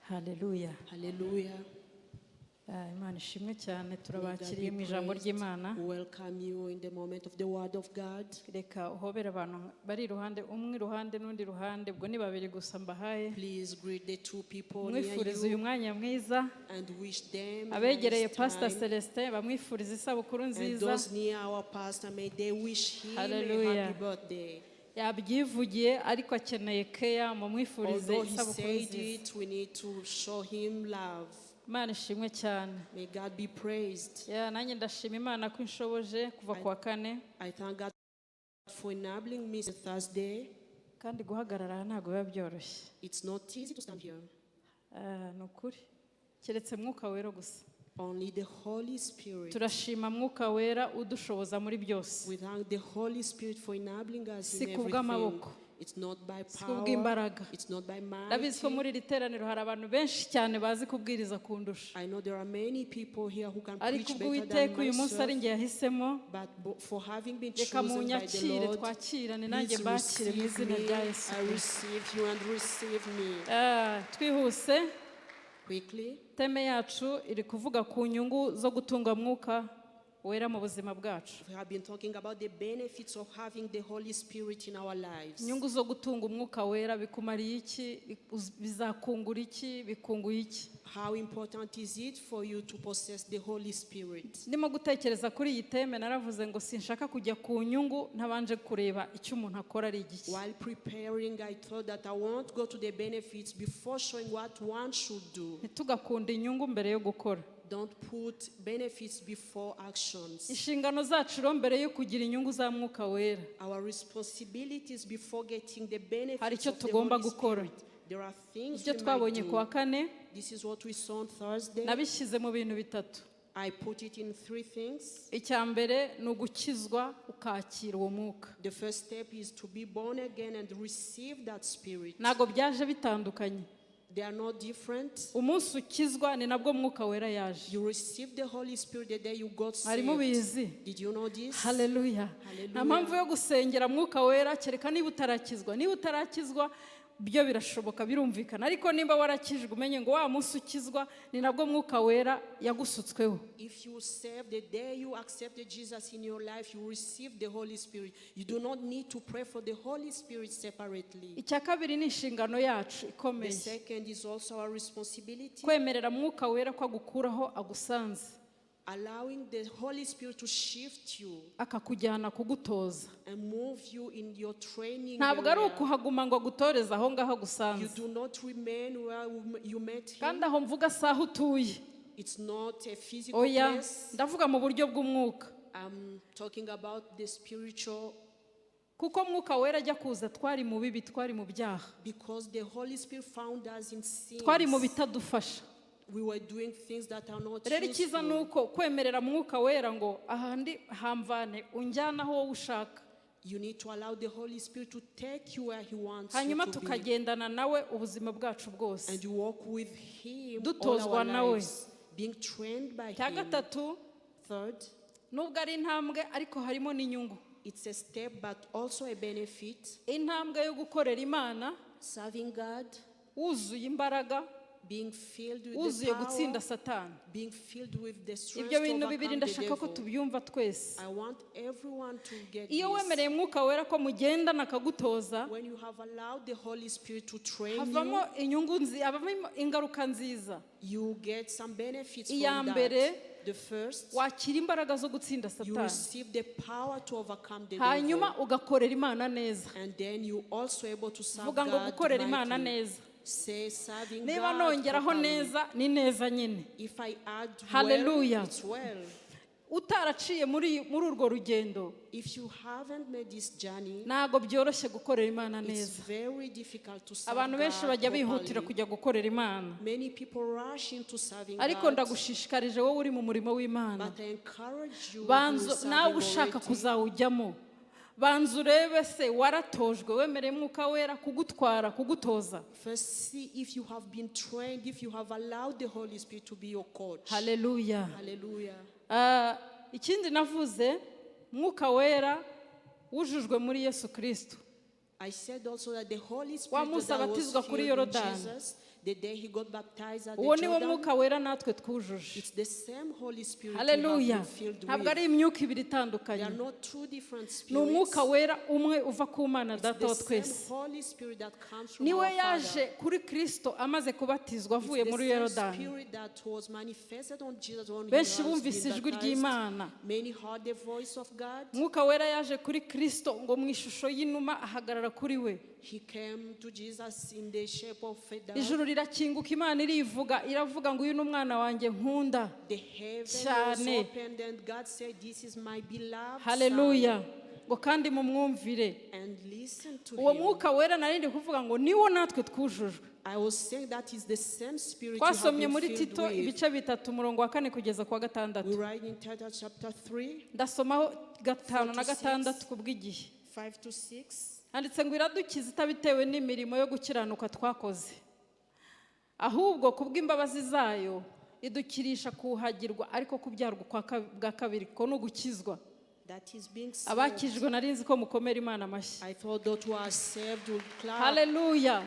Hallelujah. Hallelujah. Imana ishimwe cyane turabakiriye mu ijambo ry'Imana. Welcome you in the moment of the word of God. Reka uhobera abantu bari iruhande umwe iruhande n'undi ruhande ubwo ni babiri gusa mbahaye. Please greet the two people near Mwifuriza uyu mwanya mwiza. and wish them Abegereye Pastor Celestin bamwifuriza isabukuru nziza. and those near our pastor, may they wish him Hallelujah. a happy birthday. Yabyivugiye ariko akeneye care mu mwifurize Although he isabukuru said nziza. it, we need to show him love. Imana ishimwe cyane. May God be praised. Nanjye ndashima Imana ko inshoboje kuva ku wa kane. I thank God for enabling me this Thursday. Kandi guhagarara ntabwo biba byoroshye. It's not easy to stand here. Nukuri. Keretse Mwuka Wera gusa. Only the Holy Spirit. Turashima Mwuka Wera udushoboza muri byose. We thank the Holy Spirit for enabling us Si in everything. kubw'amaboko. It's not by Si power. kubw'imbaraga. It's not by might. Ndabizi ko muri iri teraniro hari abantu benshi cyane bazi kubwiriza kundusha. I know there are many people here who can Ariko preach ubwo better than Uwiteka uyu munsi ari myself. njye yahisemo, But for having been reka chosen by the munyakire Lord, twakirane nanjye please mbakire mu receive izina me. rya Yesu. I receive you and receive me. Twihuse Quickly, teme yacu iri kuvuga ku nyungu zo gutunga Mwuka Wera mu buzima bwacu. we have been talking about the benefits of having the Holy Spirit in our lives. Inyungu zo gutunga Umwuka Wera bikumariye iki? Bizakungura iki? Bikunguye iki? How important is it for you to possess the Holy Spirit? Ndimo gutekereza kuri iyi teme naravuze ngo sinshaka kujya ku nyungu ntabanje kureba icyo umuntu akora ari igiki. While preparing, I thought that I won't go to the benefits before showing what one should do. Ntitugakunda inyungu mbere yo gukora. Don't put benefits before actions. Inshingano zacu rero mbere yo kugira inyungu za Mwuka Wera Our responsibilities before getting the hari benefits icyo of the tugomba Holy gukora. Spirit. There are things Ibyo we might twabonye ku wa do. kane This is what we saw on Thursday. nabishyize mu bintu bitatu. I put it in 3 things. Icya mbere ni ugukizwa ukakira uwo mwuka. The first step is to be born again and receive that spirit. Ntabwo byaje bitandukanye. They are not different. Umunsi ukizwa ni nabwo Mwuka Wera yaje. You received the Holy Spirit the day you got Mwari mubizi? saved. Did you know this? Hallelujah. Hallelujah. Nta mpamvu yo gusengera Mwuka Wera kereka niba utarakizwa. Niba utarakizwa byo birashoboka birumvikana, ariko nimba warakijwe umenye ngo wa munsi ukizwa ni nabwo Mwuka Wera yagusutsweho. If you saved the day you accepted Jesus in your life, you received the Holy Spirit. You do not need to pray for the Holy Spirit separately. Icya kabiri ni inshingano yacu The ikomeye. second is also our responsibility. Kwemerera Mwuka Wera ko agukuraho agusanze, Allowing the Holy Spirit to shift you akakujyana kugutoza. and move you in your training Ntabwo ari area. ukuhaguma ngo agutoreze aho ngaho You agusanze. do not remain where you met him. Kandi aho mvuga si aho utuye. It's not a physical Oya, place. ndavuga mu buryo bw'umwuka. I'm talking about the spiritual, Kuko Mwuka Wera ajya kuza twari mu bibi, twari mu byaha, because the Holy Spirit found us in sin. twari mu bitadufasha. We were doing things that are not Rero icyiza ni useful. uko kwemerera Mwuka Wera ngo ahandi hamvane unjyana aho wowe ushaka, You need to allow the Holy Spirit to take you where he wants you hanyuma to be. tukagendana nawe ubuzima bwacu bwose. And you walk with him all Dutozwa our nawe. lives, being trained by Cya him. gatatu, Third, nubwo ari intambwe ariko harimo n'inyungu. it's a step but also a benefit. Intambwe yo gukorera Imana Serving God, wuzuye imbaraga, being filled with wuzuye the gutsinda power, Satani. being filled with the strength Ibyo to bintu bibiri overcome the ndashaka ko devil. tubyumva twese. I want everyone to get Iyo this. wemereye Mwuka Wera ko mugendana akagutoza, When you have allowed the Holy Spirit to train havamo inyungu havamo ingaruka nziza. you get some benefits Iya from mbere, that. The first, wakira imbaraga zo gutsinda you Satani, receive the power to overcome the hanyuma devil. ugakorera Imana neza. And then you also able to serve Vuga ngo God gukorera Imana rightly. neza. Say serving Niba God nongeraho properly. neza ni neza nyine. If I add Hallelujah. well, it's well. Utaraciye muri urwo rugendo, If you haven't made this journey, ntago byoroshye gukorera Imana it's neza. very difficult to serve Abantu benshi God bajya bihutira properly. kujya gukorera Imana, Many people rush into serving ariko God, ndagushishikarije wowe uri mu murimo w'Imana, but I encourage you who banza is nawe serving ushaka already, kuzawujyamo. Banza urebe se waratojwe, wemereye Mwuka Wera kugutwara kugutoza. first see if you have been trained, if you have allowed the Holy Spirit to be your coach. Hallelujah. Hallelujah. Ikindi navuze, Mwuka Wera wujujwe muri Yesu Kristo. I said also that the Holy Wa Spirit munsi that was abatizwa kuri filled in Yorodani. Jesus, The day he got baptized at uwo the niwo Jordan, mwuka wera natwe twujuje. it's the same Holy Spirit Hallelujah. you have been filled Ntabwo with. ari imyuka ibiri They are itandukanye, not two different ni spirits. umwuka wera umwe uva ku Mana It's Data wa the twese. same Holy Spirit that comes from Niwe our yaje Father. kuri Kristo amaze kubatizwa avuye It's muri the same Yorodani. Spirit that was manifested on Jesus when he Benshi has bumvise been ijwi baptized. ry'Imana. Many heard the voice of God. Mwuka wera yaje kuri Kristo ngo mu ishusho y'inuma ahagarara kuri we. He came to Jesus in the shape of a dove. Ijuru rirakinguka, Imana iravuga ngo uyu ni umwana wanjye nkunda. The heaven was Cyane. opened and God said, "This is my beloved Hallelujah. son." Ngo kandi mumwumvire. And listen to Uwo him. mwuka wera narindi kuvuga ngo niwo natwe twujujwe. I was saying that is the same spirit you have Twasomye been muri filled Tito with. ibice 3 umurongo wa 4 kugeza kwa We 6. write in Titus chapter 3, Ndasomaho 5 na 4 to 6 kubw'igihe. 5 to 6. Handitse ngo iradukiza itabitewe n'imirimo yo gukiranuka twakoze, ahubwo kubw'imbabazi zayo idukirisha kuhagirwa ariko kubyarwa bwa kabiri ko no gukizwa. That is being saved. Abakijwe narinzi ko mukomera Imana amashyi. I thought that was saved would clap. Hallelujah.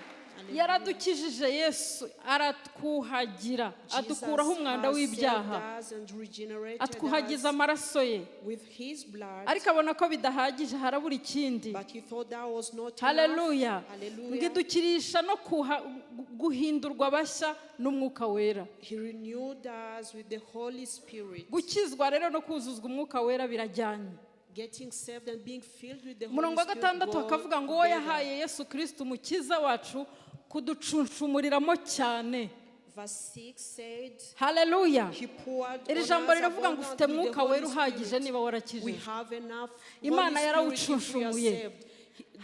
Yaradukijije Yesu aratwuhagira, adukuraho umwanda w'ibyaha, atwuhagiza amaraso ye. Ariko abona ko bidahagije, harabura ikindi. Hallelujah. Ngidukirisha no guhindurwa bashya n'umwuka wera. Gukizwa rero no kuzuzwa umwuka wera birajyanye. Getting saved and being filled with the Holy Murongo wa Spirit. 6 akavuga ngo uwo yahaye Yesu Kristo umukiza wacu kuducunshumuriramo cyane. Verse 6 said, Hallelujah. He poured Iri on jambo us riravuga ngo ufite abundantly the mwuka Holy wera uhagije Spirit. niba We warakijije. have enough Imana Holy Spirit if we are yarawucunshumuye. saved.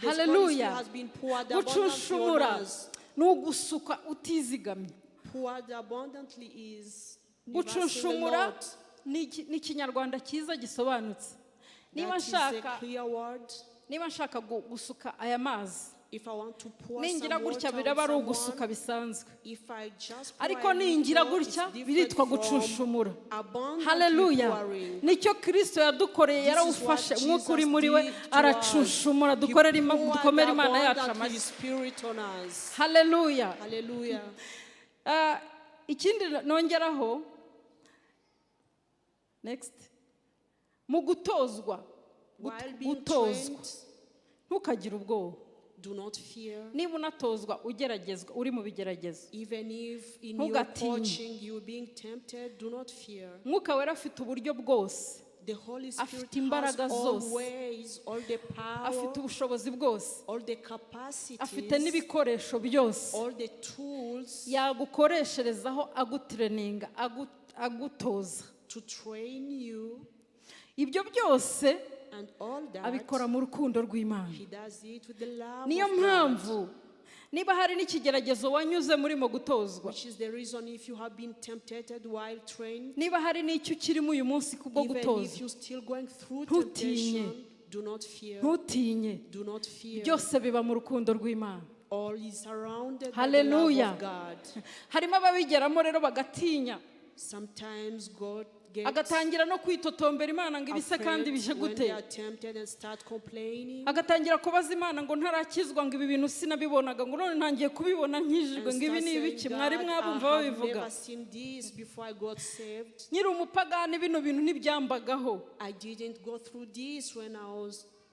The Hallelujah. Holy Spirit has been poured abundantly on Gucunshumura us. ni ugusuka utizigamye. Poured abundantly is Gucunshumura ni ikinyarwanda cyiza gisobanutse. Niba nshaka gusuka aya mazi, ningira gutya biraba ari ugusuka bisanzwe, ariko ningira gutya biritwa gucunshumura. Hallelujah. Nicyo Kristo yadukoreye, yarawufashe umwuka uri muri we aracunshumura. Dukomere Imana yacu amashyi. Hallelujah. Ikindi nongeraho, next, mu gutozwa, ntukagire ubwoba. Do not fear. Niba unatozwa ugeragezwa, uri mu bigeragezo, even if in your coaching you being tempted, do not fear. Mwuka wera afite uburyo bwose, the Holy afite imbaraga zose, all the power, afite ubushobozi bwose, all the capacities, afite n'ibikoresho byose, all the tools yagukoresherezaho agutreninga, agutoza, to train you. Ibyo byose and all that, abikora mu rukundo rw'Imana. he does it with the love Niyo of God. mpamvu niba hari n'ikigeragezo wanyuze muri mu gutozwa, which is the reason if you have been tempted while trained, niba hari n'icyo ukirimo uyu munsi kubwo even if gutozwa, you still going through ntutinye, temptation, do not fear. ntutinye. Do not fear. Byose biba mu rukundo rw'Imana. All is surrounded Hallelujah. by the love of God. Harimo ababigeramo rero bagatinya, Sometimes God agatangira no kwitotombera Imana ngo ibise kandi bije gute, agatangira kubaza Imana ngo ntarakizwa ngo ibi bintu sinabibonaga ngo none ntangiye kubibona nkijijwe ngo ibi ni ibiki mwari mwabumva babivuga. Nyiri umupagani bino bintu ntibyambagaho.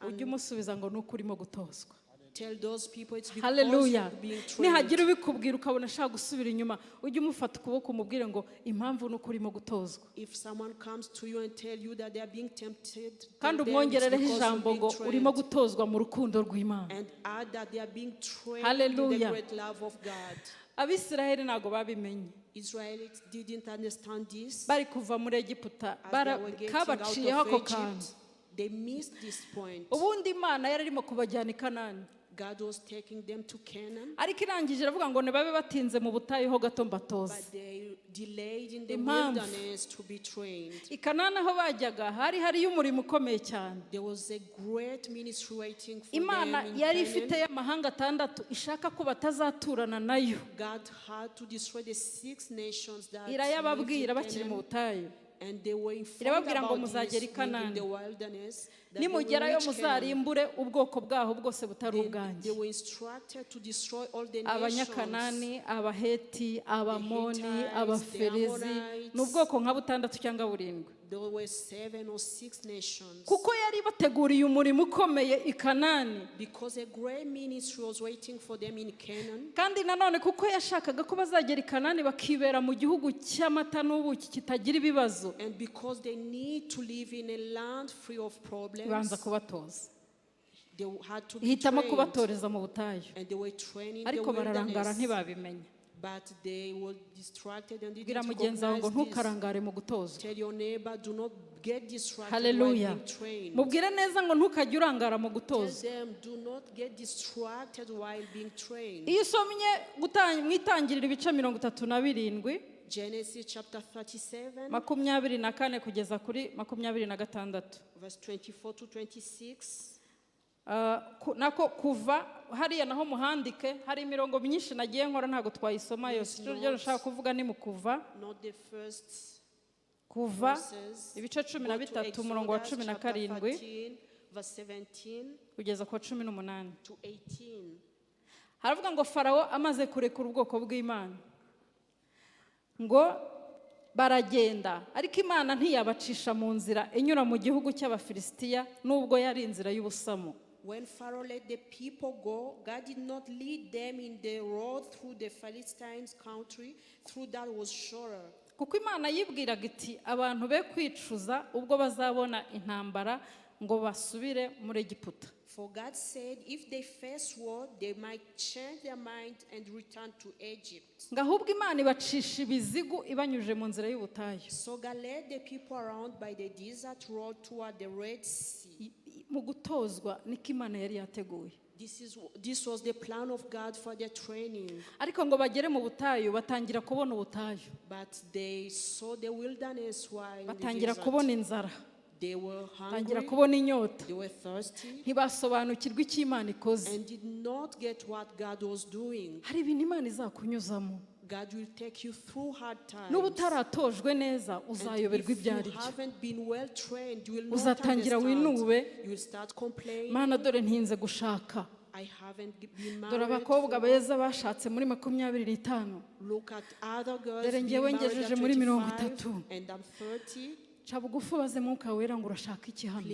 Ujye umusubiza ngo nuko urimo gutozwa. Tell those people it's because Hallelujah. you're being trained. Nihagira ubikubwira ukabona ashaka gusubira inyuma, ujye umufata ukuboko umubwire ngo impamvu nuko urimo gutozwa. If someone comes to you and tell you that they are being tempted, kandi umwongerereho ijambo ngo urimo gutozwa mu rukundo rw'Imana. And add that they are being trained Hallelujah. in the great love of God. Abisiraheli ntago babimenye. Israelites didn't understand this. Bari kuva muri Egiputa kabaciyeho ako kantu. They missed this point. Ubundi Imana yari irimo kubajyana i Kanani. God was taking them to Canaan. Ariko irangije iravuga ngo nibabe batinze mu butayu ho gato mbatoze. But they delayed in the wilderness to be trained. I Kanani aho bajyaga hari umurimo ukomeye cyane. There was a great ministry waiting for Imana them in yari Canaan. ifite y'amahanga 6 ishaka ko batazaturana nayo. God had to destroy the 6 nations that irayababwira bakiri mu butayu. And they were informed about this in the wilderness. nimugerayo muzarimbure ubwoko bwaho bwose butari ubwanjye. Abanyakanani, Abaheti, Abamoni, Abaferezi, n'ubwoko nka 6 cyangwa 7. There were 7 or 6 nations. Kuko yari bateguriye umurimo ukomeye I Kanani. Because a great ministry was waiting for them in Canaan. Kandi nanone kuko yashakaga ko bazagera I Kanani bakibera mu gihugu cy'amata n'ubuki kitagira ibibazo. And because they need to live in a land free of problems. Banza kubatoza. They had to be ihitamo kubatoreza mu butayu. And they were training ariko bararangara ntibabimenya. But they were distracted and didn't recognize this. Tell your neighbor, do not get distracted. Hallelujah. While being trained. Mubwire neza ngo ntukajye urangara mu gutoza. Tell them, do not get distracted while being trained. Iyo usomye mwitangirira ibice 37 Genesis chapter 37 24 kugeza kuri 26 verse 24 to 26. Nako kuva hariya naho muhandike hari imirongo myinshi nagiye nkora ntago twayisoma yose cyo nshaka kuvuga ni mu kuva kuva ibice 13 umurongo wa 17 kugeza ku 18 haravuga ngo Farawo amaze kurekura ubwoko bw'Imana ngo baragenda ariko Imana ntiyabacisha mu nzira inyura mu gihugu cy'Abafilisitiya nubwo yari inzira y'ubusamo. When Pharaoh let the people go, God did not lead them in the road through the Philistines' country, through that was surer. Kuko Imana yibwiraga iti abantu be kwicuza ubwo bazabona intambara ngo basubire muri Egiputa. For God said, if they face war, they might change their mind and return to Egypt. Ngahubwo Imana ibacisha ibizigu ibanyuje mu nzira y'ubutayu. So God led the people around by the desert road toward the Red Sea. Mu gutozwa niko Imana yari yateguye. This was the plan of God for their training. Ariko ngo bagere mu butayu batangira kubona ubutayu. But they saw the wilderness while batangira kubona inzara. They were hungry. Batangira kubona inyota. They were thirsty. Ntibasobanukirwa icyo Imana ikoze. And did not get what God was doing. Hari ibintu Imana izakunyuzamo. God will take you through hard times. N'ubutaratojwe neza uzayoberwa ibyari byo. Uzatangira winube. Mana dore ntinze gushaka. Dore abakobwa beza bashatse muri 25. Dore ngewe ngejeje muri 30. Chabugufu baze Mwuka Wera ngo urashaka iki hano.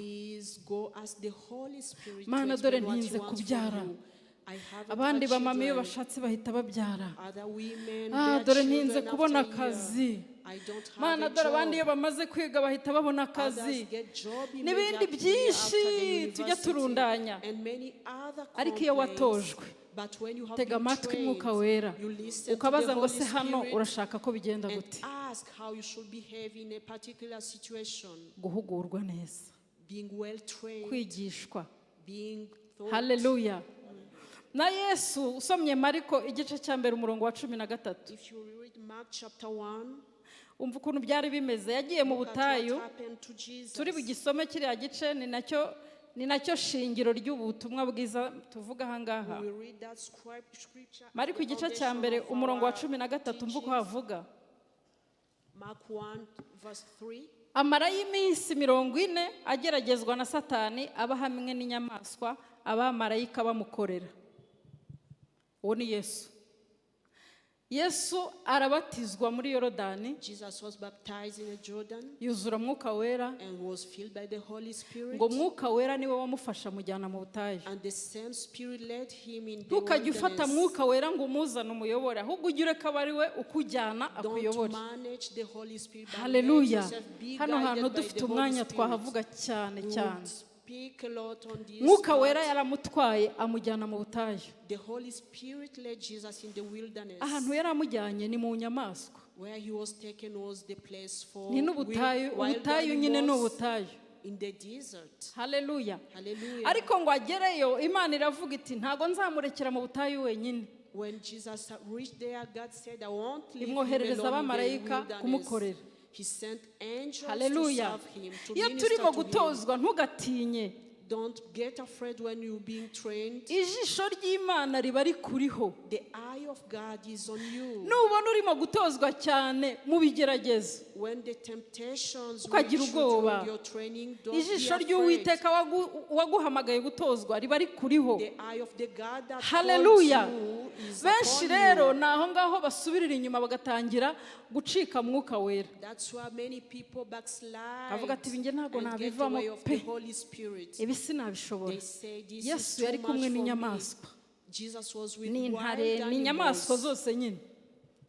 Mana dore ntinze kubyara. Abandi bamama iyo bashatse bahita babyara. Dore ntinze kubona akazi. Mana dore abandi iyo bamaze kwiga bahita babona akazi. N'ibindi byinshi tujya turundanya. Ariko iyo watojwe tega amatwi Mwuka Wera ukabaza ngo se hano urashaka ko bigenda gute. Guhugurwa neza, kwigishwa. Hallelujah. Na Yesu usomye Mariko igice cya mbere umurongo wa 13. If you read Mark chapter 1, umva ukuntu byari bimeze. Yagiye mu butayu, turi bugisome kiriya gice ni nacyo shingiro ry'ubutumwa bwiza tuvuga ahangaha. Mariko igice cya mbere umurongo wa 13 umva uko havuga. Mark 1 verse 3. Amara y'iminsi 40 ageragezwa na Satani aba hamwe n'inyamaswa abamarayika bamukorera. Uwo ni Yesu. Yesu arabatizwa muri Yorodani. Jesus was baptized in Jordan. Yuzura Mwuka Wera. And was filled by the Holy Spirit. Ngo Mwuka Wera niwe wamufasha mujyana mu butayu. And the same Spirit led him in the wilderness. Ufata Mwuka Wera ngo umuzana umuyobora ahubwo ugire kabari we ukujyana akuyobora. Don't manage the Holy Spirit. Hallelujah. Hano hantu dufite umwanya twahavuga cyane cyane. Mwuka Wera yaramutwaye amujyana mu butayu. The Holy Spirit led Jesus in the wilderness. Ahantu yaramujyanye ni mu nyamaswa. Where he was taken was the place for ni n'ubutayu. Ubutayu nyine ni ubutayu. In the desert. Hallelujah. Hallelujah. Ariko ngo agereyo Imana iravuga iti ntago nzamurekera mu butayu wenyine. When Jesus reached there, God said, I won't leave him imwoherereza abamarayika kumukorera. He sent angels Hallelujah. to serve him, to iyo minister turimo to him. gutozwa ntugatinye. Don't get afraid when you're being trained. ijisho ry'Imana riba rikuriho. The eye of God is on you. Nubona urimo gutozwa cyane mu bigeragezo, When the temptations ukagira reach you ubwoba, during your training, don't be ijisho afraid. ry'Uwiteka waguhamagaye gutozwa riba rikuriho. The eye of the God that Hallelujah. calls you is Benshi upon rero you. naho ngaho basubirira inyuma bagatangira gucika Mwuka Wera. That's why many people backslide Avuga ati binge ntago and get nabivamo away of the pe. Holy Spirit. Ibi sinabishobora. They say this is Yesu too yari much kumwe for me. n'inyamaswa, Jesus was with n'intare, wild n'inyamaswa animals, zose nyine,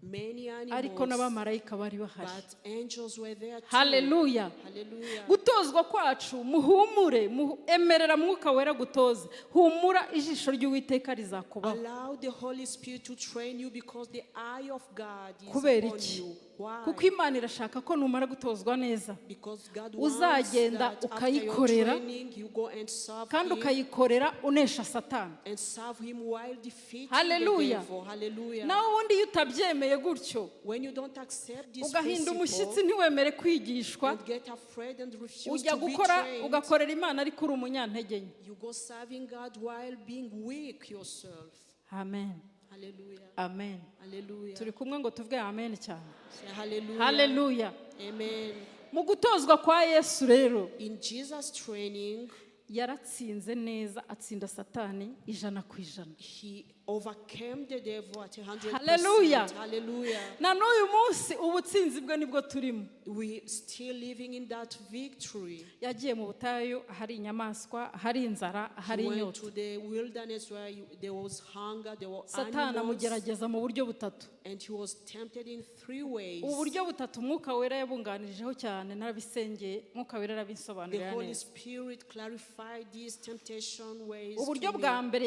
many ariko animals, n'abamarayika bari bahari. but angels were there too. Haleluya. Hallelujah. Gutozwa kwacu muhumure, emerera Mwuka Wera gutoze. Humura ijisho ry'Uwiteka rizakubaho. Allow the Holy Spirit to train you because the eye of God is Kubera upon iki? you. Why? Kuko Imana irashaka ko numara gutozwa neza Because God wants uzagenda that after your ukayikorera, training you go and serve kandi Him ukayikorera unesha Satani. and serve Him while defeating Hallelujah. the devil. Hallelujah. nawe ubundi iyo utabyemeye gutyo When you don't accept this ugahinda umushyitsi principle ntiwemere kwigishwa, and get afraid and refuse ujya to be gukora trained, ugakorera Imana ariko uri umunyantege nke. you go serving God while being weak yourself. Amen. Hallelujah. Amen. Hallelujah. Turi kumwe ngo tuvuge amen cyane. Say hallelujah. Hallelujah. Amen. Mu gutozwa kwa Yesu rero In Jesus' training, yaratsinze neza, atsinda Satani 100%. He overcame the devil at 100%. Hallelujah. Hallelujah. Na n'uyu munsi ubutsinzi bwe nibwo turimo. We still living in that victory. Yagiye mu butayu, ahari inyamaswa, ahari inzara, ahari He went inyota. to the wilderness where there was hunger, there were Satani animals, amugerageza mu buryo butatu. and he was tempted in 3 ways. Uburyo butatu Mwuka Wera yabunganirijeho cyane, narabisengeye, Mwuka Wera The arabisobanurira Holy neza. Spirit clarified these temptation ways. Uburyo to bwa me. mbere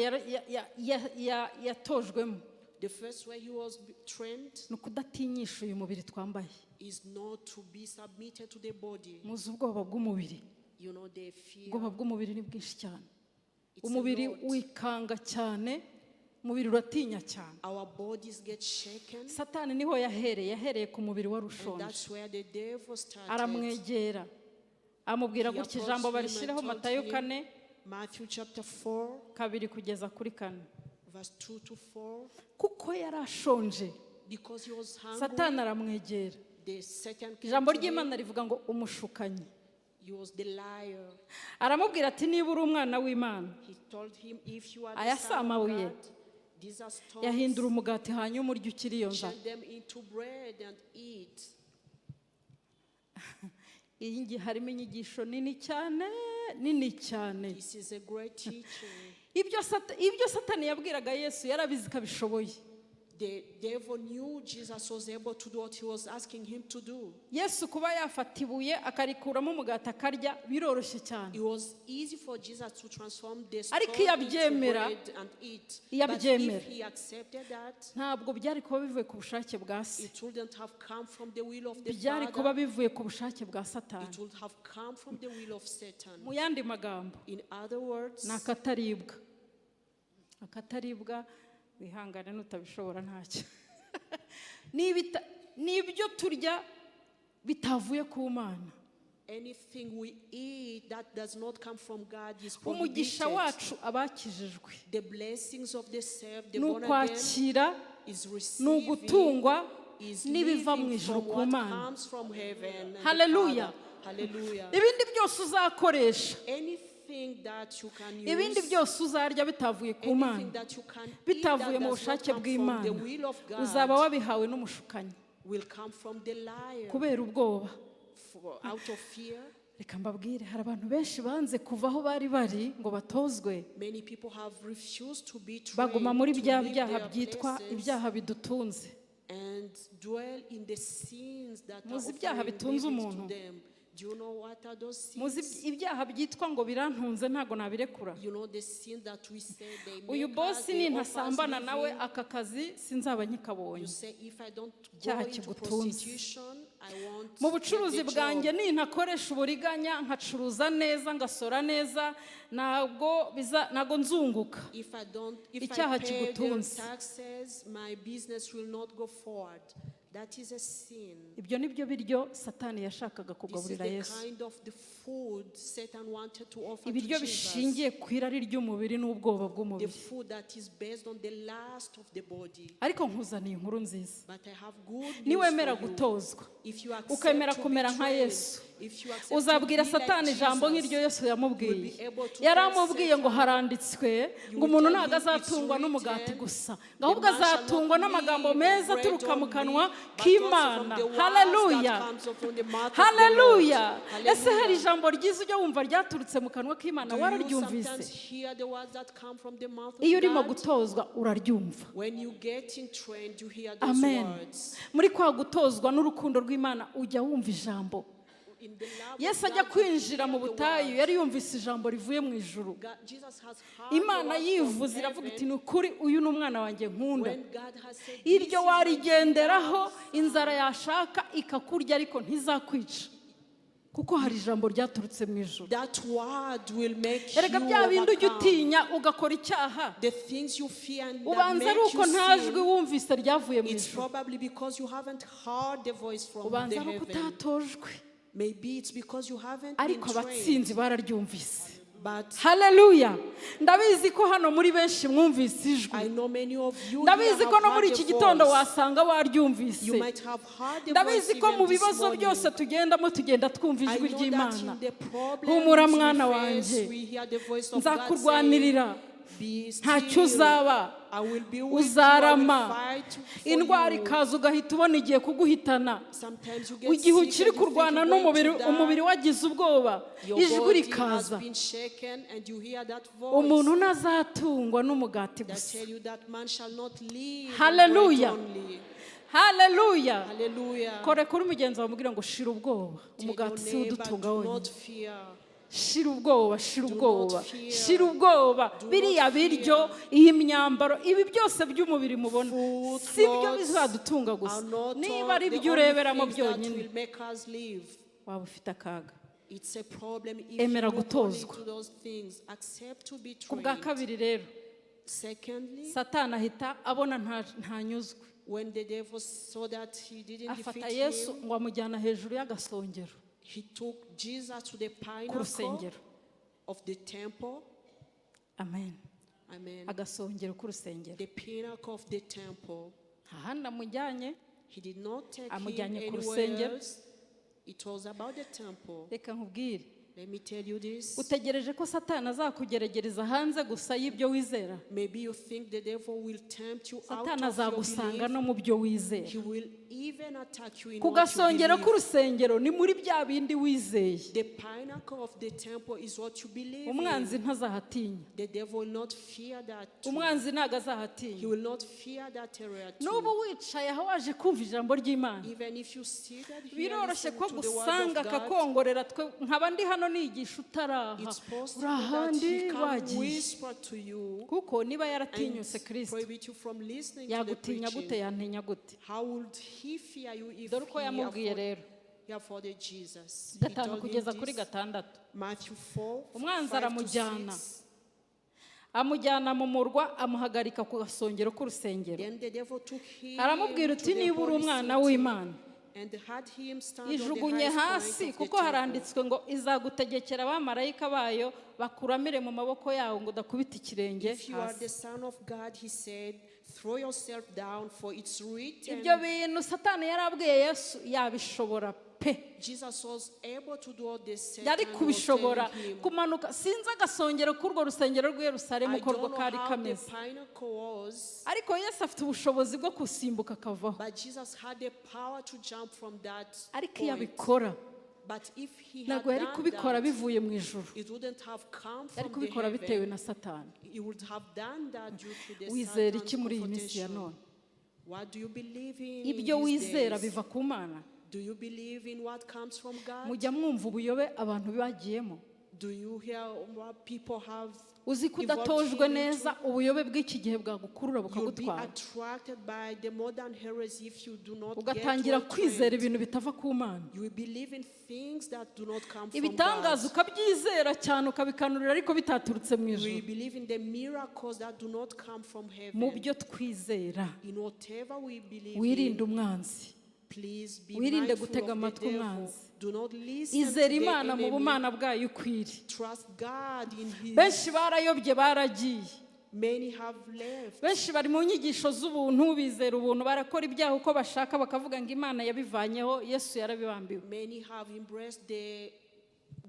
yatojwemo The first way he was trained ni ukudatinyisha uyu mubiri twambaye. is not to be submitted to the body. Muzi ubwoba bw'umubiri. You know, the fear. Ubwoba bw'umubiri ni bwinshi cyane. It's a Umubiri lot. wikanga cyane, umubiri uratinya cyane. Our bodies get shaken. Satani niho yahereye ku mubiri wari And ushonje. that's where the devil started. Aramwegera, amubwira He gutya, ijambo approached him barishireho and told Matayo him, 4 Matthew chapter 4, 2 kugeza kuri 4. verse 2 to 4. Kuko yari ashonje, Because he was Satani hungry, aramwegera. the Satan came Ijambo to ry'Imana him. rivuga ngo umushukanyi. He was the liar. Aramubwira ati niba uri umwana w'Imana, He told him, if you are aya the si son of amabuye, God, these are stones, yahindura umugati hanyuma urya ukiri iyo nzara. shake them into bread and eat. Iyi ngiyi harimo inyigisho nini cyane, nini cyane. This is a great teaching. Ibyo Satani yabwiraga Yesu yarabizi ko abishoboye. The devil knew Jesus was able to do what he was asking him to do. Yesu kuba yafata ibuye akarikuramo umugati akarya biroroshye cyane. It was easy for Jesus to transform the Ariko stone iyo into abyemera, bread and eat. iyo But abyemera, if he accepted that, ntabwo byari kuba bivuye ku bushake bwa se, it wouldn't have come from the will of the byari kuba Father. bivuye ku bushake bwa Satani. It would have come from the will of Satan. Mu yandi magambo, In other words, ni akataribwa. Akataribwa, wihangane nutabishobora ntacyo. N'ibyo turya bitavuye ku Mana. anything we eat that does not come from God is Umugisha prohibited. wacu abakijijwe The blessings of the saved, the ni born again, ukwakira, is ni receiving, ugutungwa is n'ibiva mu living ijuru from ku what Mana. comes from heaven. and the Hallelujah. Father. Hallelujah. Ibindi byose uzakoresha, Anything that you can use, ibindi byose uzarya bitavuye ku Mana, anything that you can eat bitavuye that mu does not bushake come from bw'Imana, the will of uzaba God wabihawe n'umushukanyi will come from the liar. kubera ubwoba. Out of fear, Reka mbabwire, hari abantu benshi banze kuva aho bari bari ngo batozwe, many people have refused to be baguma trained muri to bya leave byaha their byitwa places ibyaha bidutunze. and dwell in the sins that are Muzi ibyaha offering bitunze livings umuntu? to them. Do you know what are those Muzi sins? ibyaha byitwa ngo birantunze ntago nabirekura. You know the sins that we say they Uyu make us, bosi they offer us nintasambana nawe living. aka kazi sinzaba nkikabonye. You say if I don't go Icyaha into kigutunze. prostitution, I won't Mu get bucuruzi the bwanjye job. nintakoresha uburiganya nkacuruza neza ngasora neza ntago nzunguka. If I Icyaha pay the kigutunze. taxes, my business will not go forward. That is a sin. Ibyo nibyo biryo Satani yashakaga kugaburira Yesu. This is the kind of the food Satan wanted to offer to Ibiryo Jesus. bishingiye ku irari ry'umubiri n'ubwoba The bw'umubiri. food that is based on the lust of the body. Ariko nkuzaniye inkuru nziza. But I have good news Niwemera for you. gutozwa, If you accept ukemera to be kumera nka trained, Yesu, if you accept uzabwira to be like Satani ijambo Jesus, nk'iryo Yesu yamubwiye. will be able to Yaramubwiye tell ngo Satan, haranditswe ngo will umuntu tell ntabwo him it's azatungwa n'umugati written, gusa, the ahubwo man shall azatungwa not n'amagambo live meza on bread aturuka mu only, kanwa but also k'Imana. from the words Haleluya, that comes from the mouth of the Lord. haleluya. Ese hari Hallelujah. ijambo ryiza ujya wumva ryaturutse mu kanwa k'Imana Do you wararyumvise? sometimes hear the words that come from the mouth of Iyo urimo God? gutozwa uraryumva. When you getting trained, you hear those Amen. words. Muri kwa gutozwa n'urukundo rw'Imana ujya wumva ijambo. In the love Yesu of ajya God, kwinjira mu you hear the butayu words. yari yumvise ijambo rivuye mu ijuru. Jesus has heard Imana the words yivuze from iravuga iti heaven. ni ukuri uyu ni umwana wanjye nkunda. When God has said, "This is Iryo my warigenderaho beloved inzara yashaka ikakurya ariko ntizakwica, kuko hari ijambo ryaturutse mu ijuru. That word will make Erega you bya bindi ujya overcome. utinya ugakora icyaha, The things you fear and that ubanza ari make uko you nta jwi sin, wumvise ryavuye mu it's ijuru. probably because you haven't heard the voice from Ubanza the ari uko heaven. utatojwe, Maybe it's because you haven't been ariko trained. abatsinzi bararyumvise. But Haleluya. Ndabizi ko hano muri benshi mwumvise ijwi. I know many of you here Ndabizi ko have no muri heard iki the gitondo voice. wasanga waryumvise. You might have heard the Ndabizi voice ko mu even this bibazo morning. byose tugendamo tugenda twumva I ijwi know that ry'Imana. in the Humura problems mwana we face, wanjye, we hear the voice of God nzakurwanirira, saying, "Be ntacyo still. uzaba, I will be with you. I will uzarama. fight for Indwara you." ikaza ugahita ubona igihe kuguhitana. Sometimes you get Igihe sick ukiri and you think kurwana you're going n'umubiri, to die. umubiri wagize ubwoba, Your ijwi body has rikaza. been shaken and you hear that Umuntu voice ntazatungwa n'umugati that gusa. tell you that man shall not live on Hallelujah. bread only. Haleluya. Hallelujah. Kore kuri mugenzi wawe umubwira ngo shira ubwoba, Tell your umugati si neighbor, udutunga do wonyine. not fear. Shira ubwoba, shira Do ubwoba, not fear. shira ubwoba. Do Biriya not fear. biryo, iyi myambaro, ibi byose by'umubiri mubona Food, si byo clothes bizadutunga are gusa. not Niba ari the byo only ureberamo things that byonyine, will make us live. waba ufite akaga. It's a problem if Emera you move on gutozwa. into those things. Accept to be Ku bwa trained. kabiri rero, Secondly, Satani ahita abona ntanyuzwe, when the devil saw that he didn't afata defeat Yesu him, ngo amujyana hejuru y'agasongero he took Jesus to the ku pinnacle rusengero. of the temple. Amen. Amen. Agasongero k'urusengero. The pinnacle of the temple. Ahandi amujyanye, He did not take him amujyanye ku anywhere rusengero. else. It was about the temple. Reka nkubwire, Let me tell you this. utegereje ko Satani azakugeragereza hanze gusa y'ibyo wizera? Maybe you think the devil will tempt you out Satani of your azagusanga belief. no mu byo wizera. He will even attack you in Ku what you gasongero believe. k'urusengero ni muri bya bindi wizeye. The pinnacle of the temple is what you believe Umwanzi in. ntazahatinya. The devil will not fear that too. Umwanzi ntago He azahatinya. will not fear that area N'ubu too. wicaye aho waje kumva ijambo ry'Imana, Even if you seated here biroroshye listening ko to the word gusanga of God, akakongorera, twe nkaba ndi hano nigisha utaraha, it's possible uri that ahandi he can wagiye. whisper to you Kuko niba and yaratinyutse Kristo, prohibit you from listening to the yagutinya gute, preaching. yantinya gute? How would he fear you if Dore uko yamubwiye rero, he afforded Jesus? He gatanu told him kugeza kuri this. gatandatu. Matthew 4, Umwanzi 5 to aramujyana, 6. amujyana mu murwa, amuhagarika ku gasongero k'urusengero. Then the devil took him Aramubwira to uti the niba uri holy umwana city w'Imana, and had him stand on the ijugunye highest hasi, point of kuko the temple. haranditswe ngo izagutegekera abamarayika bayo bakuramire mu maboko yawo ngo udakubita ikirenge If you are the hasi. son of God, he said, throw yourself down, for it's written. Ibyo bintu Satani yarabwiye Yesu yabishobora pe. Jesus was able to do all this. Yari Satan was kubishobora telling him. kumanuka. Sinzi agasongero k'urwo rusengero rw'i Yerusalemu I uko don't rwo know kari how the kameze, pinnacle was, ariko Yesu afite ubushobozi bwo gusimbuka akavaho. but Jesus had the power to jump from that Ariko iyo point. abikora, But if he had ntabwo yari done kubikora that, bivuye mu ijuru, it wouldn't have come yari from the kubikora bitewe heaven. na Satani. He would have done that due to the Wizera Satan's iki muri iyi minsi ya confrontation. none? What do you believe in Ibyo these wizera days? biva ku Mana? Do you believe in what comes from God? Mujya mwumva ubuyobe abantu bagiyemo? Do you hear what people have Uzi ko evolved udatojwe into? neza ubuyobe bw'iki gihe bwagukurura You'll be bukagutwara, attracted by the modern heresy if you do not get ugatangira well kwizera trained. ibintu bitava ku Mana. You will believe in things that do not come from Ibitangaza God. ukabyizera cyane ukabikanurira ariko bitaturutse mu We ijuru. believe in the miracles that do not come from Mu heaven. byo twizera In whatever we believe wirinde in, umwanzi. Please be wirinde mindful gutega of the amatwi devil. umwanzi. Do not listen to Izera the Imana mu enemy. bumana bwayo ukwiri. Trust God in his. Benshi barayobye baragiye. Many have left. Benshi bari mu nyigisho z'ubuntu bizera ubuntu barakora ibyaha uko bashaka bakavuga ngo Imana yabivanyeho Yesu yarabibambiwe. Many have embraced the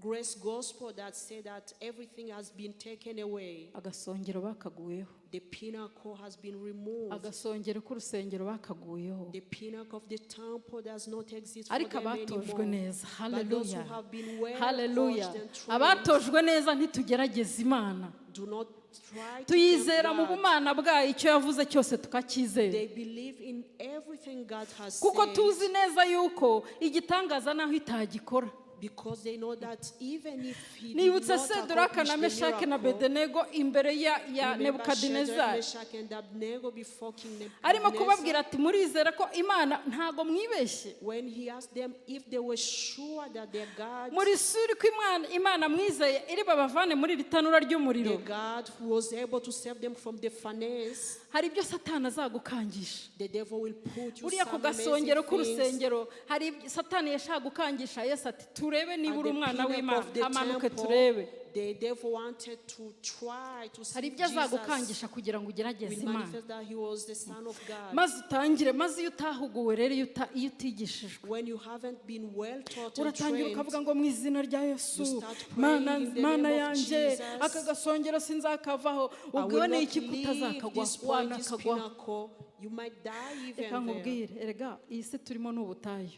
grace gospel that say that everything has been taken away. Agasongero bakaguyeho. The pinnacle has been removed. Agasongero k'urusengero bakaguyeho. The pinnacle of the temple does not exist for Ariko them abatojwe anymore. neza. But those who Hallelujah. have been well Hallelujah. coached and trained, Abatojwe neza ntitugerageza Imana. do not try to Tuyizera tempt mu God. bumana bwayo icyo yavuze cyose tukacyizera. They believe in everything God has Kuko said. tuzi neza yuko igitangaza naho itagikora. Because they know that even if he did Nibutse not Seduraka accomplish na the Meshaki na miracle, Bedenego imbere ya remember Shadrach, Nebukadinezari. Meshach, and Abednego before King Arimo Nebuchadnezzar, kubabwira ati murizera ko Imana ntago mwibeshye. when he asked them if they were sure that their God, Muri suri ko Imana mwizeye iri babavane muri ritanura ry'umuriro. their God who was able to save them from the furnace, Hari ibyo Satani azagukangisha. the devil will put you Buriya ku some amazing gasongero things. k'urusengero hari Satani yashaka gukangisha Yesu ati turebe niba At uri the umwana pinnacle w'Imana of the hamanuke temple, turebe. the devil wanted to try to see Hari if ibyo Jesus azagukangisha kugira ngo ugerageze will Imana. manifest that he was the Son of God. Maze utangire maze iyo utahuguwe rero iyo utigishijwe When you haven't been well taught and uratangira trained, ukavuga ngo mu izina rya Yesu you start praying Mana in the Mana name of yanjye Jesus. aka gasongero sinzakavaho I ubwo will ni not iki leave kutazakagwa this point, this wanakagwa. pinnacle. You might die Reka even there. nkubwire erega iyi si turimo ni ubutayu.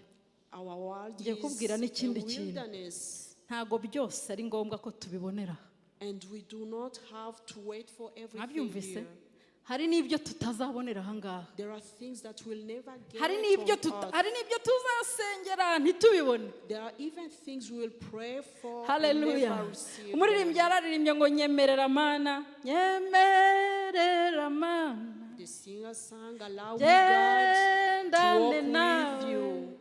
Our world Ngiye is kubwira a n'ikindi kintu. wilderness, Ntago byose ari ngombwa ko tubibonera. and we do not have to wait for everything Mwabyumvise here. hari n'ibyo tutazabonera ahangaha. There are things that we'll never get Hari n'ibyo on earth. hari n'ibyo tuzasengera ntitubibone. There are even things we will pray for and Hallelujah. never receive. Umuririmbyi yararirimbye ngo nyemerera Mana, nyemerera Mana. The singer sang, allow me God to walk Gendane with nawe you.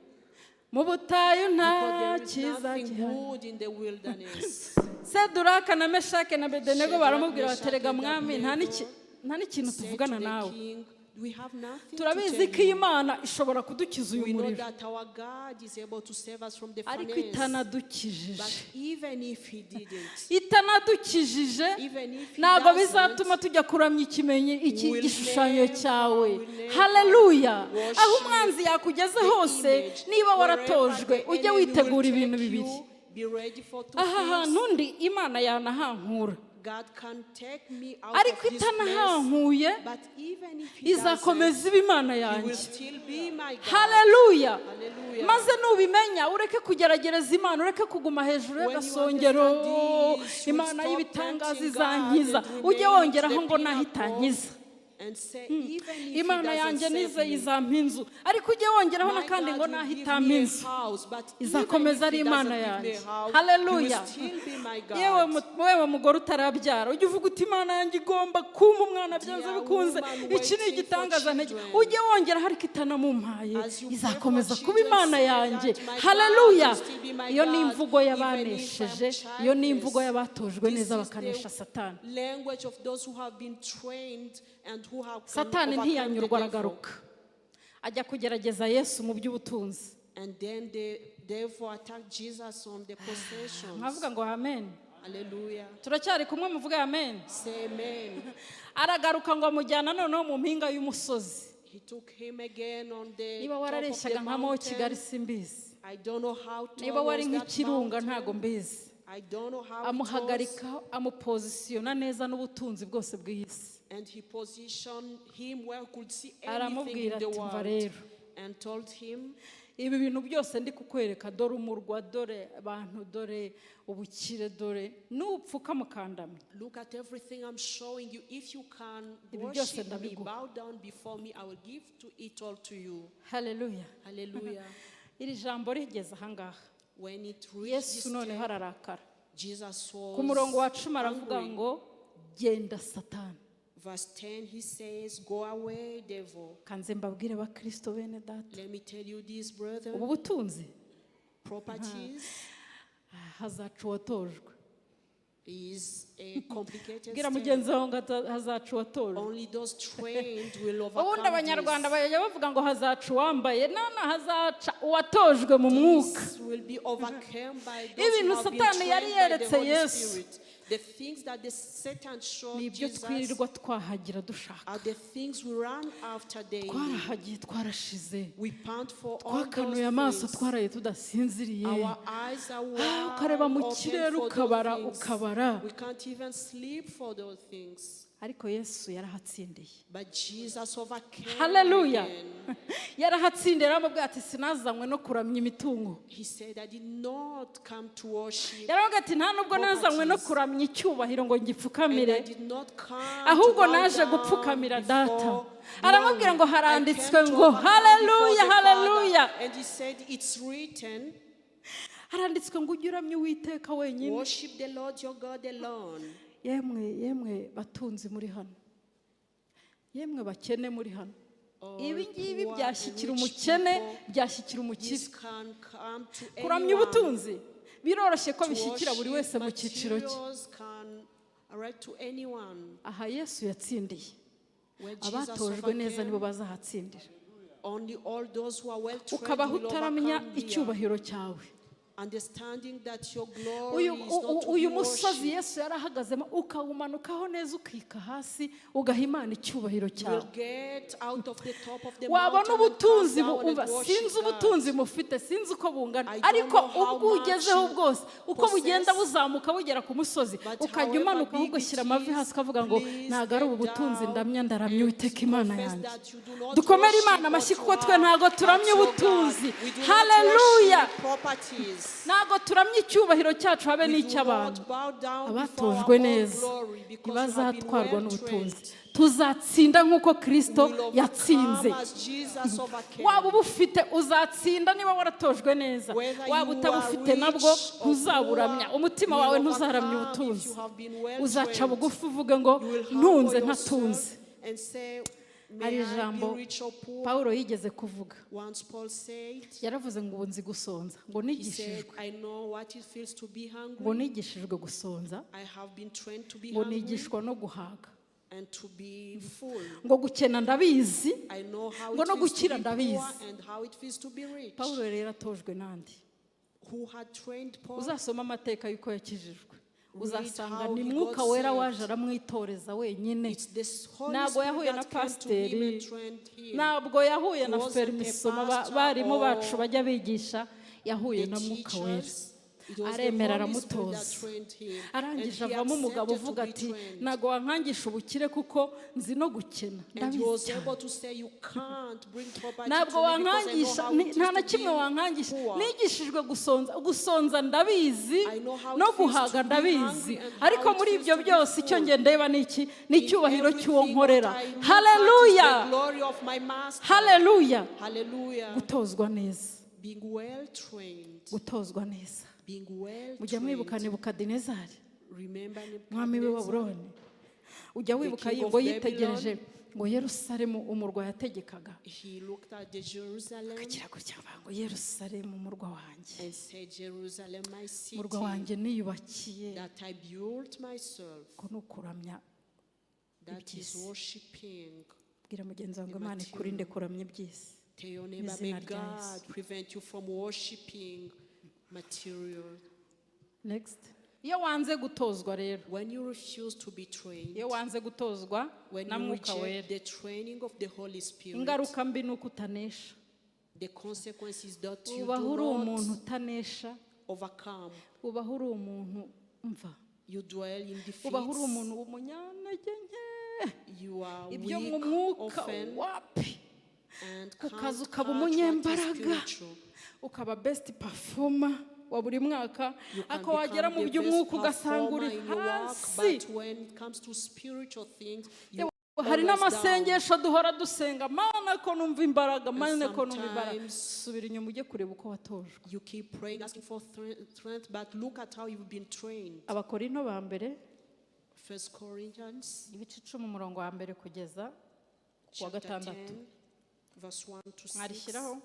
mu butayu nta Because there is cyiza nothing gihari. good in the wilderness. Seduraka na Meshaki na Bedenego Shadrach, baramubwira Meshach, baterega and mwami Abednego nta n'ikintu Said tuvugana to the nawe. king, we have nothing to Turabizi tell ko iyi you. Mana ishobora kudukiza uyu We know muriro that our God is able to save us from the ariko furnace. itanadukijije. But even if he didn't, Itanadukijije even if he ntabwo doesn't, bizatuma tujya kuramya iki We'll gishushanyo never, cyawe. we'll never Haleluya. worship Aho umwanzi yakugeze hose image. niba Wherever waratojwe the ujye enemy witegura will ibintu take bibiri. you, be ready for two Aha things. hantu ndi Imana yanahankura God can take me out ariko of this place, itanahankuye but even if he doesn't, izakomeza iba Imana he will yanjye. still be my God. Haleluya. Hallelujah. Maze nubimenya ureke kugeragereza Imana ureke kuguma hejuru When you y'agasongero understand this, you will Imana stop y'ibitangaza tempting izankiza God and ujye remain wongeraho to the ngo naho pinnacle. itankiza. And say, even if Imana he yanjye doesn't nizeye save me, izampa inzu ariko ujye wongeraho my n'akandi ngo God naho will give itampa me a inzu house, but even if izakomeza ari he Imana doesn't give me yanjye. a house, Haleluya. he will still be my yewe God. wewe mugore utarabyara ujye uvuga uti Imana yanjye igomba kumpa umwana byanze Dear bikunze woman iki ni waiting igitangaza for ntege children. ujye wongeraho ariko itanamumpaye As you pray izakomeza for kuba children, Imana say yanjye. that my God Haleluya. will still be my Iyo ni God, imvugo even if y'abanesheje, I'm iyo ni imvugo childless. y'abatojwe This neza is bakanesha the Satani. language of those who have been trained and who have Satani overcome the ntiyanyurwa devil. aragaruka ajya kugerageza Yesu mu by'ubutunzi. And then the devil attacked Jesus on the possessions. Mwavuga ngo amen. Hallelujah. Turacyari kumwe muvuge amen. Say amen. Aragaruka ngo amujyana noneho mu mpinga y'umusozi. He took him again on the Niba top of warareshyaga the nk'amo Kigali mountain. simbizi. I don't know how tall Niba wari was that nk'ikirunga mountain. ntago mbizi. I don't know how it was. Amuhagarika amupozisiyona neza n'ubutunzi bwose bw'isi. And he positioned him where he could see anything Aramubwira in the ati mva world. rero And told him, ibi bintu byose ndi kukwereka dore umurwa dore abantu dore ubukire dore nupfuka mukandamye. look at everything I'm showing you. If you can Ibi byose worship me, ndabiguha. bow down before me, I will give to it all to you. Haleluya. Hallelujah. Iri jambo rigeze ahangaha When it reached Yesu this noneho stage, ararakara. Jesus Ku murongo wa 10 was aravuga angry. ngo genda Satani. Verse 10, he says, go away, devil. Kanze mbabwire bakristo bene data. Let me tell you this, brother. Ubu butunzi Properties, hazaca uwatojwe. is a complicated bwira step. mugenzi wawe ngo hazaca uwatojwe. Only those trained will ubundi overcome abanyarwanda this. bajya bavuga ngo hazaca uwambaye none hazaca uwatojwe mu mwuka. This will be overcome by those ibintu who have been Satani yari trained by the yeretse Holy Yesu Spirit. The things that the Satan showed nibyo Jesus twirirwa twahagira dushaka. are the things we run after daily. twarahagiye twarashize, We pant for all twakanuye those amaso things. twaraye tudasinziriye. Our eyes are wide ukareba mu open kirere for ukabara those things. ukabara. We can't even sleep for those things. ariko Yesu yarahatsindiye. But Jesus overcame Hallelujah. again. yarahatsindiye aramubwira ati sinazanywe no kuramya imitungo. He said, I did not come to worship. yaravuga ati nta nubwo nazanywe no kuramya icyubahiro ngo And I ngipfukamire, did not come ahubwo to bow naje down gupfukamira data. before aramubwira man. ngo I haranditswe came to ngo bow down haleluya before the haleluya. Father. And he said, it's written, haranditswe ngo ujye uramya Uwiteka wenyine. worship the Lord your God alone. yemwe batunzi muri hano, yemwe bakene muri hano, ibi ngibi poor byashyikira and rich umukene, people, byashyikira This umukire. can come to kuramya anyone. ubutunzi biroroshye ko To bishyikira buri worship wese mu cyiciro cye. materials can arrive to anyone. aha Yesu yatsindiye. Where Jesus abatojwe neza overcame, nibo bazahatsindira. only all those who are well trained ukabaho will utaramenya overcome here. icyubahiro cyawe. Understanding that your glory is not to uyu be musozi worshipped. Yesu yarahagazemo ukawumanukaho neza ukika hasi ugaha Imana icyubahiro You cyawe. will get out of the top of the wabona mountain and ubutunzi pass down and umva, worship sinzi God. ubutunzi mufite, sinzi uko bungana, I don't ariko know how ubwo much ugezeho you bwose uko possess, bugenda buzamuka bugera ku musozi but ukajya however umanuka big ugashyira it amavi is, hasi ukavuga ngo please ntabwo ari ubu bend butunzi down ndamya ndaramya and Uwiteka Imana confess yanjye. that you do not dukomere worship Imana what amashyi you kuko twe have, ntabwo but turamya your ubutunzi. God. We do not Haleluya. worship properties. ntabwo turamya icyubahiro cyacu habe We do n'icy'abantu. not bow down before abatojwe our own neza glory because we have been ntibazatwarwa well n'ubutunzi. trained. tuzatsinda nk'uko Kristo We will yatsinze. overcome as Jesus overcame. waba ubufite uzatsinda niba waratojwe neza, Whether waba you utabufite are nabwo rich or ntuzaburamya. poor, umutima you wawe will ntuzaramya overcome ubutunzi. if you have been well uzaca trained. bugufi uvuge ngo You will ntunze humble ntatunze. yourself and say, hari may I ijambo be rich or poor? Pawulo yigeze kuvuga. Once Paul said, yaravuze ngo ubu nzi gusonza, ngo he said, nigishijwe, I know what it feels to be ngo hungry. nigishijwe gusonza, I have been trained to be ngo hungry nigishwa no guhaga, and to be full. ngo gukena ndabizi, I know how ngo it no feels to gukira be ndabizi. poor and how it feels to be rich. Pawulo rero atojwe nandi. Who had trained Paul? uzasoma amateka y'uko yakijijwe, uzasanga how ni he Mwuka got Wera saved. waje aramwitoreza wenyine. It's this Holy ntabwo yahuye Spirit na that came to him pasiteri, and trained him. ntabwo yahuye na He wasn't a ferimisoma pastor barimu or bacu bajya bigisha, yahuye The na Mwuka Wera. teachers, it was the aremera Holy Spirit aramutoza. that trained him. arangije And he avamo umugabo accepted to uvuga be ati trained. ntabwo wankangisha ubukire kuko nzi no gukena And he ndabizi was cyane. able to say, you can't bring property ntabwo to me because I know wankangisha how it is nta na to kimwe be wankangisha. poor. nigishijwe gusonza ndabizi I know how no it feels guhaga to be ndabizi, hungry and how ariko it muri feels ibyo to be byose icyo full. nge ndeba ni iki? ni In icyubahiro cy'uwo everything nkorera. what I look at is Haleluya. the glory of my master. Haleluya. Hallelujah. gutozwa neza, Being well trained. gutozwa neza. Being well mujya mwibuka trained. Nebukadinezari Remember mwami w'i Nebuchadnezzar? Babuloni, ujya wibuka king of ngo yitegereje Babylon. ngo Yerusalemu umurwa yategekaga, He looked at the Jerusalem akagira gutya avuga ngo Yerusalemu umurwa wanjye, and said, Jerusalem, my city, umurwa wanjye niyubakiye. that I built myself. ko ni ukuramya That is iby'isi. worshiping. bwira mugenzi wawe ngo Imana ikurinde kuramya iby'isi. Tell your neighbor, Izina may rya God Yesu. prevent you from worshiping material. Next. iyo wanze gutozwa rero, When you refuse to be trained, iyo wanze gutozwa when na you Mwuka Wera, reject the training of the Holy Spirit, ingaruka mbi ni uko utanesha. the consequence is that you ubaho uri do umuntu not utanesha, overcome. ubaho uri umuntu umva, You dwell in ubaho uri defeats. umuntu w'umunyantege nke. You are ibyo mu weak, mwuka often, wapi, and ukaza can't ukaba catch what is umunyembaraga, spiritual. ukaba best performer wa buri mwaka, You can ako wagera become mu the by'umwuka best ugasanga uri performer in your work, hasi. but when it comes to spiritual things, you hari always down. n'amasengesho duhora dusenga, mana ko numva imbaraga, mana ko numva imbaraga. sometimes- subira inyuma ujye kureba uko watojwe. You keep praying, asking for strength, but look at how you've been trained. Abakorinto ba mbere 1 Corinthians ibice 10 umurongo wa mbere kugeza ku wa chapter gatandatu. 10, verse 1 to 6. mwarishyiraho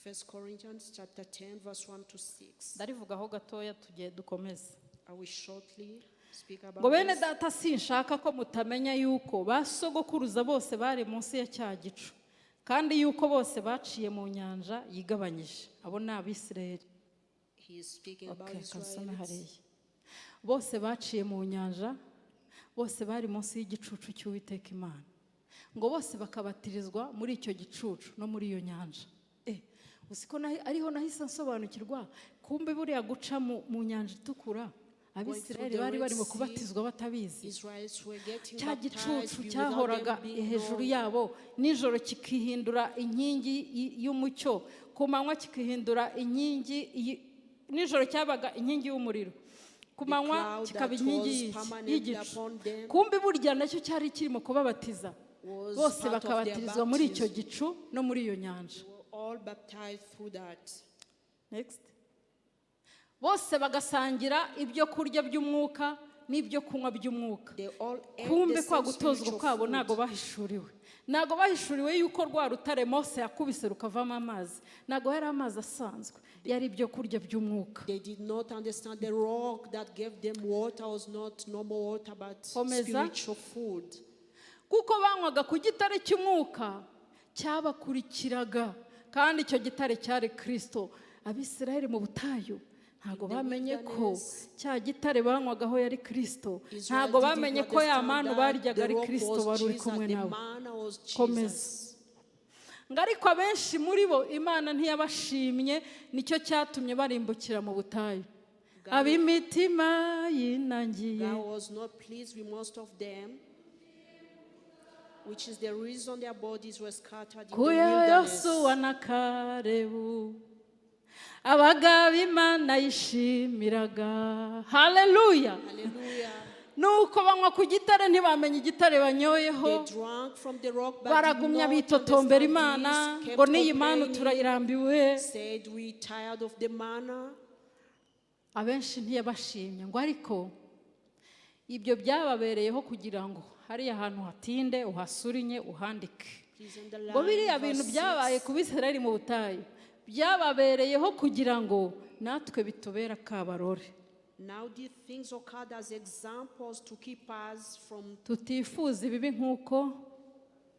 1 Corinthians chapter 10, verse 1 to 6. ndarivugaho gatoya tugiye dukomeze. I will shortly speak about ngo bene this. data sinshaka ko mutamenya yuko basogokuruza bose bari munsi ya cya gicu kandi yuko bose baciye mu nyanja yigabanyije. Abo ni Abisirayeli. He is speaking about Israelites. Bose baciye mu nyanja, bose bari munsi y'igicucu cy'Uwiteka Imana. Ngo bose bakabatirizwa muri icyo gicucu no muri iyo nyanja. Usiko ariho nahise nsobanukirwa kumbe buriya guca mu nyanja itukura Abisirayeli bari barimo kubatizwa batabizi. Cya gicucu cyahoraga hejuru yabo, nijoro kikihindura inkingi y'umucyo, ku manywa kikihindura inkingi, nijoro cyabaga inkingi y'umuriro, ku manywa kikaba inkingi y'igicu. Kumbe burya nacyo cyari kirimo kubabatiza. Bose bakabatirizwa muri icyo gicu no muri iyo nyanja. Next. Bose bagasangira ibyo kurya by'umwuka n'ibyo kunywa by'umwuka. Kumbe kwa gutozwa kwabo ntago bahishuriwe. Ntago bahishuriwe yuko rwa rutare Mose yakubise rukavamo amazi. Ntago yari amazi asanzwe, yari ibyo kurya by'umwuka. They did not understand the rock that gave them water was not normal water but spiritual food. Kuko banywaga ku gitare cy'umwuka cyabakurikiraga, kandi icyo gitare cyari Kristo. Abisirayeli mu butayu ntago bamenye ko cya gitare banywagaho yari Kristo. Ntago bamenye ko ya manu baryaga ari Kristo wari uri kumwe nabo. Komeza. Ariko abenshi muri bo Imana ntiyabashimye, nicyo cyatumye barimbukira mu butayu. Ab'imitima yinangiye. God was not pleased with most of them, which is the reason their bodies were scattered in the wilderness. Yosuwa na Kalebu abagabo Imana yishimiraga. Haleluya. Nuko banywa ku gitare ntibamenye igitare banyoyeho, baragumya bitotombera Imana ngo n'iyi manu turayirambiwe. Abenshi ntiyabashimye, ngo ariko ibyo byababereyeho kugira ngo hariya ahantu hatinde uhasurinye uhandike. Ngo biriya bintu byabaye ku Bisirayeli mu butayu byababereyeho kugira ngo natwe bitubera kabarore. Now these things occurred as examples to keep us from tutifuza ibibi nkuko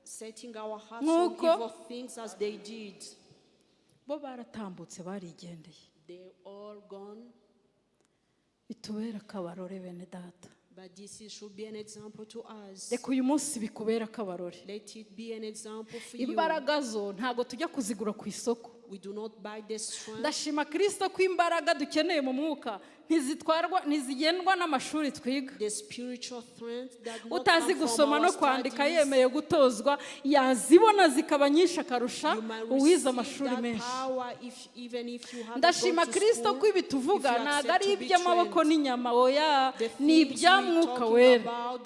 setting our hearts on evil things as they did. Bo baratambutse barigendeye. They all gone. Bitubera kabarore bene data. But this should be an example to us. Reka uyu munsi bikubera kabarore. Let it be an example for you. Imbaraga zo ntago tujya kuzigura ku isoko. We do not buy the strength. Ndashima Kristo ko imbaraga dukeneye mu mwuka ntizigendwa n'amashuri twiga. The spiritual strength that utazi gusoma no kwandika yemeye gutozwa yazibona zikaba nyinshi akarusha uwize amashuri menshi. Ndashima Kristo ko ibi tuvuga ntago ari iby'amaboko n'inyama, oya ni ibya Mwuka Wera.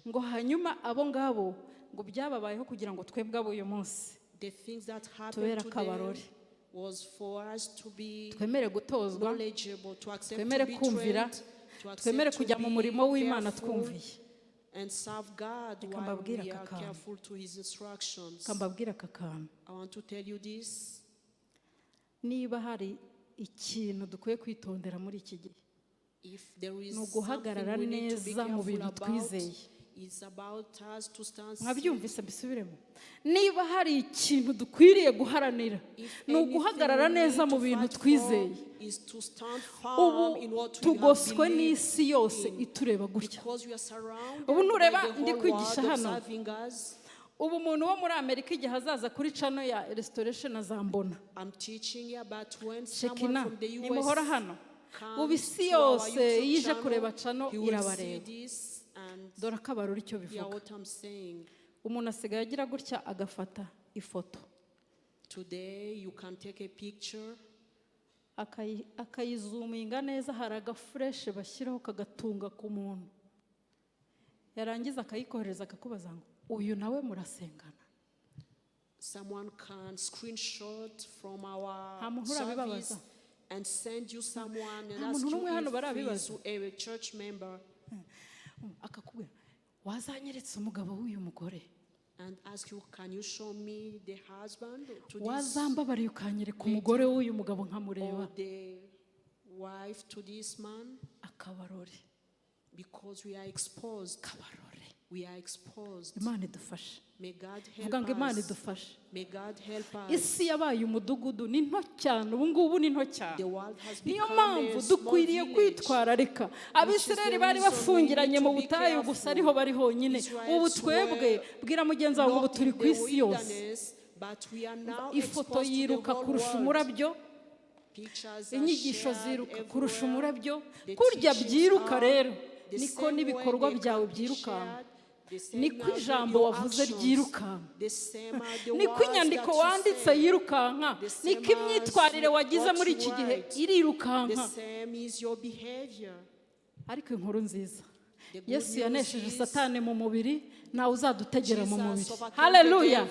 Ngo hanyuma abo ngabo ngo byababayeho kugira ngo twebwe abo uyu munsi tubera kabarore, twemere gutozwa, twemere kumvira, twemere kujya mu murimo w'Imana twumviye. Kambabwira aka kantu. Niba hari ikintu dukwiye kwitondera muri iki gihe, ni uguhagarara neza mu bintu twizeye. Mwabyumvise mbisubiremo. Niba hari ikintu dukwiriye guharanira, ni uguhagarara neza mu bintu twizeye. Ubu tugoswe n'isi yose itureba gutya. Ubu nureba ndi kwigisha hano, ubu umuntu wo muri Amerika igihe hazaza kuri channel ya Restoration azambona. Shekina nimuhora hano. Ubu isi yose yije kureba channel irabareba. Dore akabarura icyo bivuga. Umuntu asigaye agira gutya agafata ifoto. Today you can take a picture. Akayizuminga neza, hari agafresh bashyiraho kagatunga ku muntu. Yarangiza akayikohereza akakubaza ngo uyu nawe murasengana. Someone can screenshot from our service and send you someone and ask you if he is a church member. Akakubwira wazanyeretse umugabo w'uyu mugore, and ask you, can you show me the husband to this, wazambabariye ukanyereka umugore w'uyu mugabo nkamureba, the wife to this man? Akabarore. Because we are exposed. Kabarore. We are exposed. Imana idufashe. May God Vuga ngo help Imana us. idufashe. May God help us. Isi yabaye umudugudu ni nto cyane, ubu ngubu ni nto cyane. The world has Niyo become mpamvu a small dukwiriye village. kwitwararika. Abisirayeli bari bafungiranye mu butayu gusa ariho bari honyine. Ubu twebwe bwira mugenzi wawe ngo turi ku isi yose. Ifoto yiruka kurusha umurabyo, inyigisho ziruka kurusha umurabyo. Kurya byiruka rero niko n'ibikorwa byawe byirukanka, niko ijambo wavuze ryirukanka, niko inyandiko wanditse yirukanka, niko imyitwarire wagize muri iki gihe irirukanka. Ariko inkuru nziza, Yesu yanesheje Satani mu mubiri, nawe uzadutegera mu mubiri. Haleluya!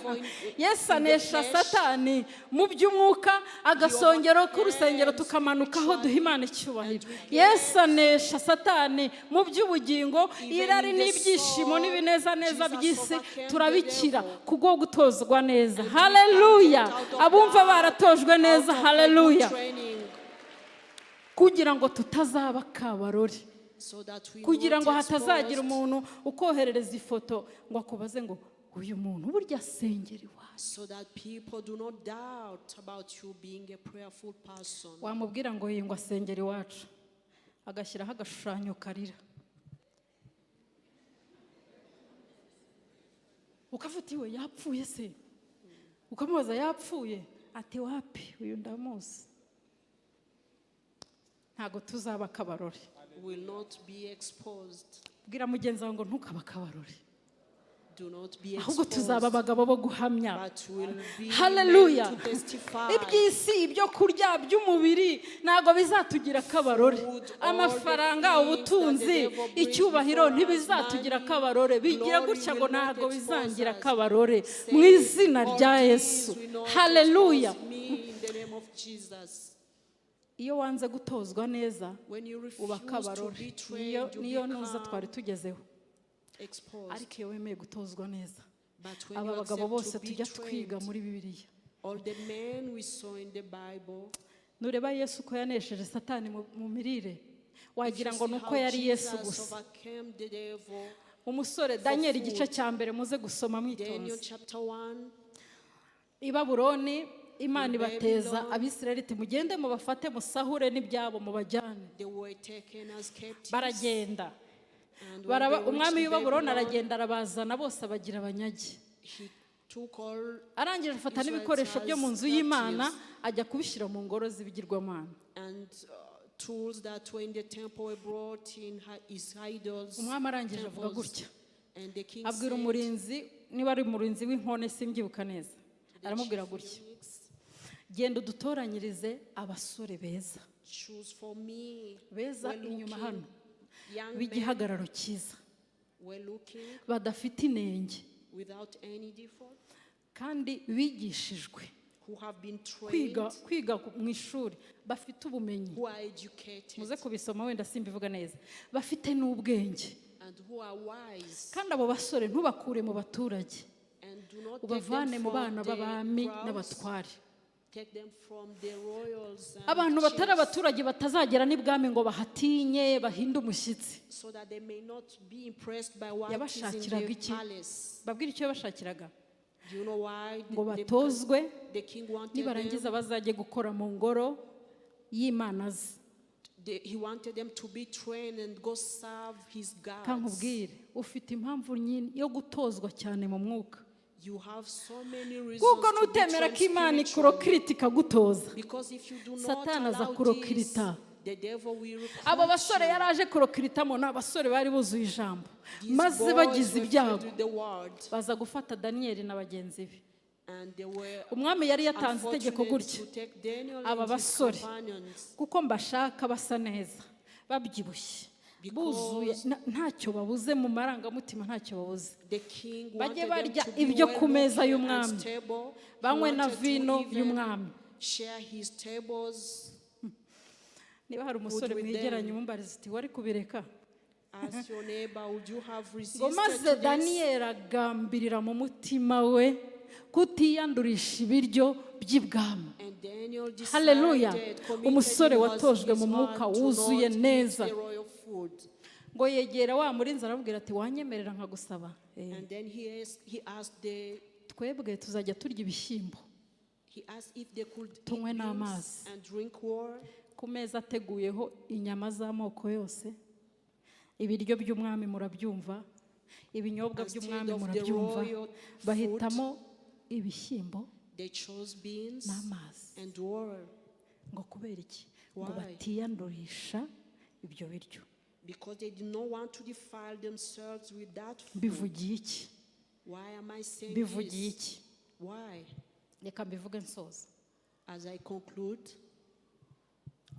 Yesu anesha Satani mu by'umwuka, agasongero k'urusengero tukamanuka aho duha Imana icyubahiro. Yesu anesha Satani mu by'ubugingo, irari n'ibyishimo n'ibinezaneza by'isi turabikira kubwo gutozwa neza. Haleluya! Abumva baratojwe neza. Haleluya! Kugira ngo tutazaba kabarori, kugira ngo hatazagira umuntu ukoherereza ifoto ngo akubaze ngo uyu muntu burya asengera iwacu. So that people do not doubt about you being a prayerful person. Wamubwira ngo ngo asengera iwacu, agashyiraho agashushanyo karira, ukavuga iwe yapfuye se, ukamubaza yapfuye, ati wapi uyu ndamuzi. Ntago tuzaba kabarori. Will not be exposed. Bwira mugenzi wawe ngo ntukaba kabarori. Do not be ahubwo exposed. tuzaba abagabo bo guhamya. But will be Haleluya! men to testify. Iby'isi, ibyo kurya by'umubiri ntago bizatugira kabarore. Amafaranga, ubutunzi, icyubahiro ntibizatugira kabarore. Bigira gutya ngo ntago bizangira kabarore mu izina rya Yesu. Haleluya! Iyo wanze gutozwa neza uba kabarore. Niyo ntuza twari tugezeho. Ariko iyo wemeye gutozwa neza, aba bagabo bose tujya twiga muri Bibiliya, nureba Yesu ko yanesheje Satani mu mirire, wagira ngo nuko yari Yesu gusa. Umusore Daniel igice cya mbere muze gusoma mwitonze. I Babuloni Imana ibateza Abisirayeli iti mugende mubafate musahure n'ibyabo mubajyane. Baragenda. Umwami w'i Babuloni aragenda arabazana bose abagira abanyage. Arangije afata n'ibikoresho byo mu nzu y'Imana ajya kubishyira mu ngoro z'ibigirwamana. Umwami arangije avuga gutya, abwira umurinzi, niba ari umurinzi w'inkone simbyibuka neza, aramubwira gutya, genda udutoranyirize abasore beza beza inyuma hano b'igihagararo cyiza, badafite inenge kandi bigishijwe kwiga mu ishuri, bafite ubumenyi. Muze kubisoma wenda simbivuga neza. Bafite n'ubwenge. Kandi abo basore ntubakure mu baturage, ubavane mu bana b'abami n'abatware. Abantu batari abaturage batazagera n'ibwami ngo bahatinye bahinde umushyitsi. Yabashakiraga iki? Babwira icyo yabashakiraga? Ngo batozwe, nibarangiza bazajye gukora mu ngoro y'Imana ze. Kankubwire, ufite impamvu nyinshi yo gutozwa cyane mu mwuka. Kuko nutemera ko Imana ikurokirita ikagutoza, Satani aza kurokirita. Abo basore yaraje kurokiritamo ni abasore bari buzuye ijambo, maze bagize ibyago baza gufata Daniel na bagenzi be. Umwami yari yatanze itegeko gutya, aba basore kuko mbashaka basa neza, babyibushye, buzuye, ntacyo babuze mu marangamutima, ntacyo babuze, bajye barya ibyo ku meza y'umwami, banywe na vino y'umwami. Niba hari umusore mwegeranye umumbariza ati wari kubireka? Ngo maze Daniel agambirira mu mutima we kutiyandurisha ibiryo by'ibwami. Haleluya. Umusore watojwe mu mwuka wuzuye neza ngo yegera wa murinzi arabwira ati wanyemerera nkagusaba. Twebwe tuzajya turya ibishyimbo tunywe n'amazi. Ku meza ateguyeho inyama z'amoko yose, ibiryo by'umwami murabyumva, ibinyobwa by'umwami murabyumva. Bahitamo ibishyimbo n'amazi. Ngo kubera iki? Ngo batiyandurisha ibyo biryo. Because they did not want to defile themselves with that food. Bivugiye iki? Why am I saying Bivugiye this? iki? Why? Reka mbivuge nsoza. As I conclude,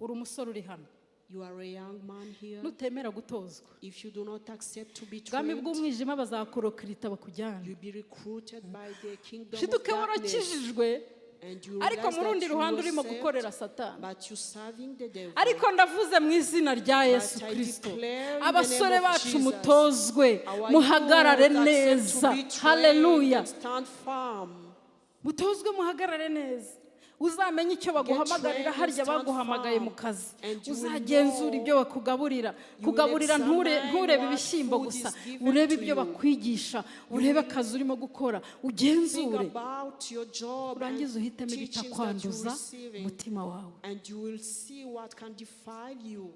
uri umusore uri hano, you are a young man here. nutemera gutozwa, If you do not accept to be bwami trained, bw'umwijima bazakurokirita bakujyana. you'll be recruited by the kingdom of Shiduke darkness. warakijijwe, And you ariko realize mu rundi that you ruhande were urimo saved, gukorera Satani. but you're serving the devil. Ariko ndavuze mu izina rya Yesu But I Kristo, declare in the abasore name of bacu Jesus, mutozwe, our muhagarare youth accept to neza. be trained Haleluya. and stand firm. Mutozwe muhagarare neza. Uzamenye icyo baguhamagarira, harya baguhamagaye mu kazi. Uzagenzura ibyo bakugaburira. Kugaburira nturebe ibishyimbo gusa, urebe ibyo bakwigisha, urebe akazi urimo gukora, ugenzure. Urangiza uhitemo ibitakwanduza umutima wawe. And you will see what can defile you.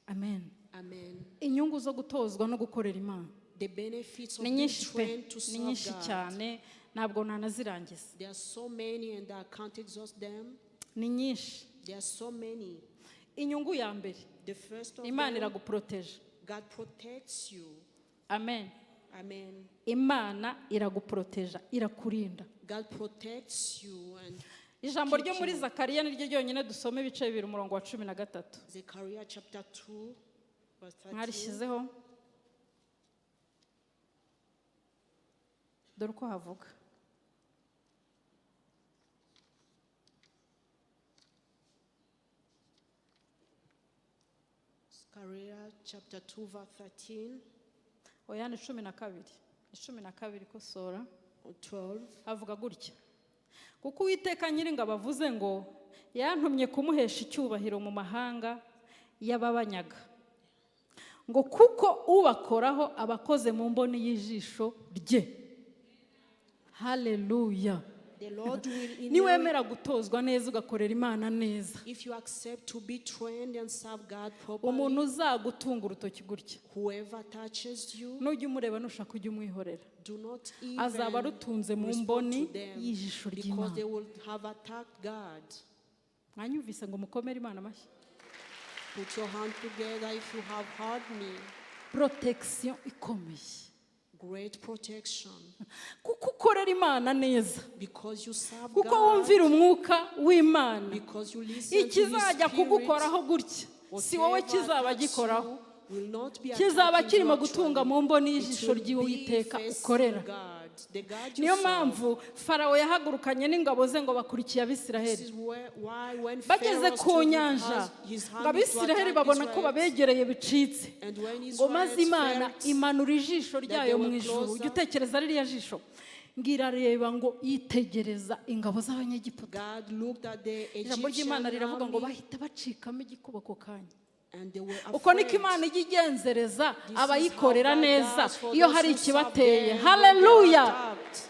Amen. Amen. Inyungu zo gutozwa no gukorera Imana The benefits of ni being nyinshi pe, trained to ni serve nyinshi God. cyane, ntabwo nanazirangiza. There are so many and I can't exhaust them. Ni nyinshi. There are so many. Inyungu ya mbere, The first of Imana them, iraguproteje. God protects you. Amen. Amen. Imana iraguproteja, irakurinda. God protects you. And Ijambo ryo muri Zakariya niryo ryonyine dusome ibice 2 umurongo wa 13. Zechariah chapter 2 verse 13. Mwarishyizeho? Dore uko havuga. Zechariah chapter 2 verse 13. Oya ni 12. 12 kosora. 12. Havuga gutya. Kuko Uwiteka Nyiringabo avuze ngo yantumye kumuhesha icyubahiro mu mahanga y'ababanyaga. Ngo kuko ubakoraho abakoze mu mboni y'ijisho rye. Haleluya. The Lord will Niwemera gutozwa neza ugakorera Imana neza, if you accept to be trained and serve God umuntu properly, uzagutunga urutoki gutya, whoever touches you, nujya umureba nushaka ujya umwihorera, do not even azaba arutunze mu respond mboni to them, y'ijisho because ry'Imana. they will have attacked God. Mwanyumvise ngo mukomere Imana amashyi. Put your hand together if you have heard me. Protection ikomeye. Great protection. Kuko ukorera Imana neza, Because you serve kuko God, wumvira umwuka w'Imana, because you listen to His ikizajya kugukoraho Spirit, gutya si wowe kizaba gikoraho, will not be kizaba attacking kirimo you gutunga actually. mu mboni It y'ijisho will be ry'Uwiteka facing ukorera. God, the God you Niyo serve. mpamvu Farawo yahagurukanye n'ingabo ze ngo bakurikiye This Abisiraheli. is why when Bageze Pharaoh ku stood nyanja, his ngo hand to Abisiraheli attack babona ko Israel, babegereye bicitse, and when ngo maze Israel Imana felt imanura ijisho ryayo mu were ijuru. closer, Ujya utekereza ririya jisho, ngo irareba ngo yitegereza ingabo z'Abanyegiputa. God looked at the Ijambo Egyptian ry'Imana riravuga ngo army, bahita bacikamo igikuba ako kanya. and they were Uko niko afraid. Imana ijya igenzereza This is abayikorera how God neza does for iyo those hari who serve ikibateye. them when they are Haleluya. attacked.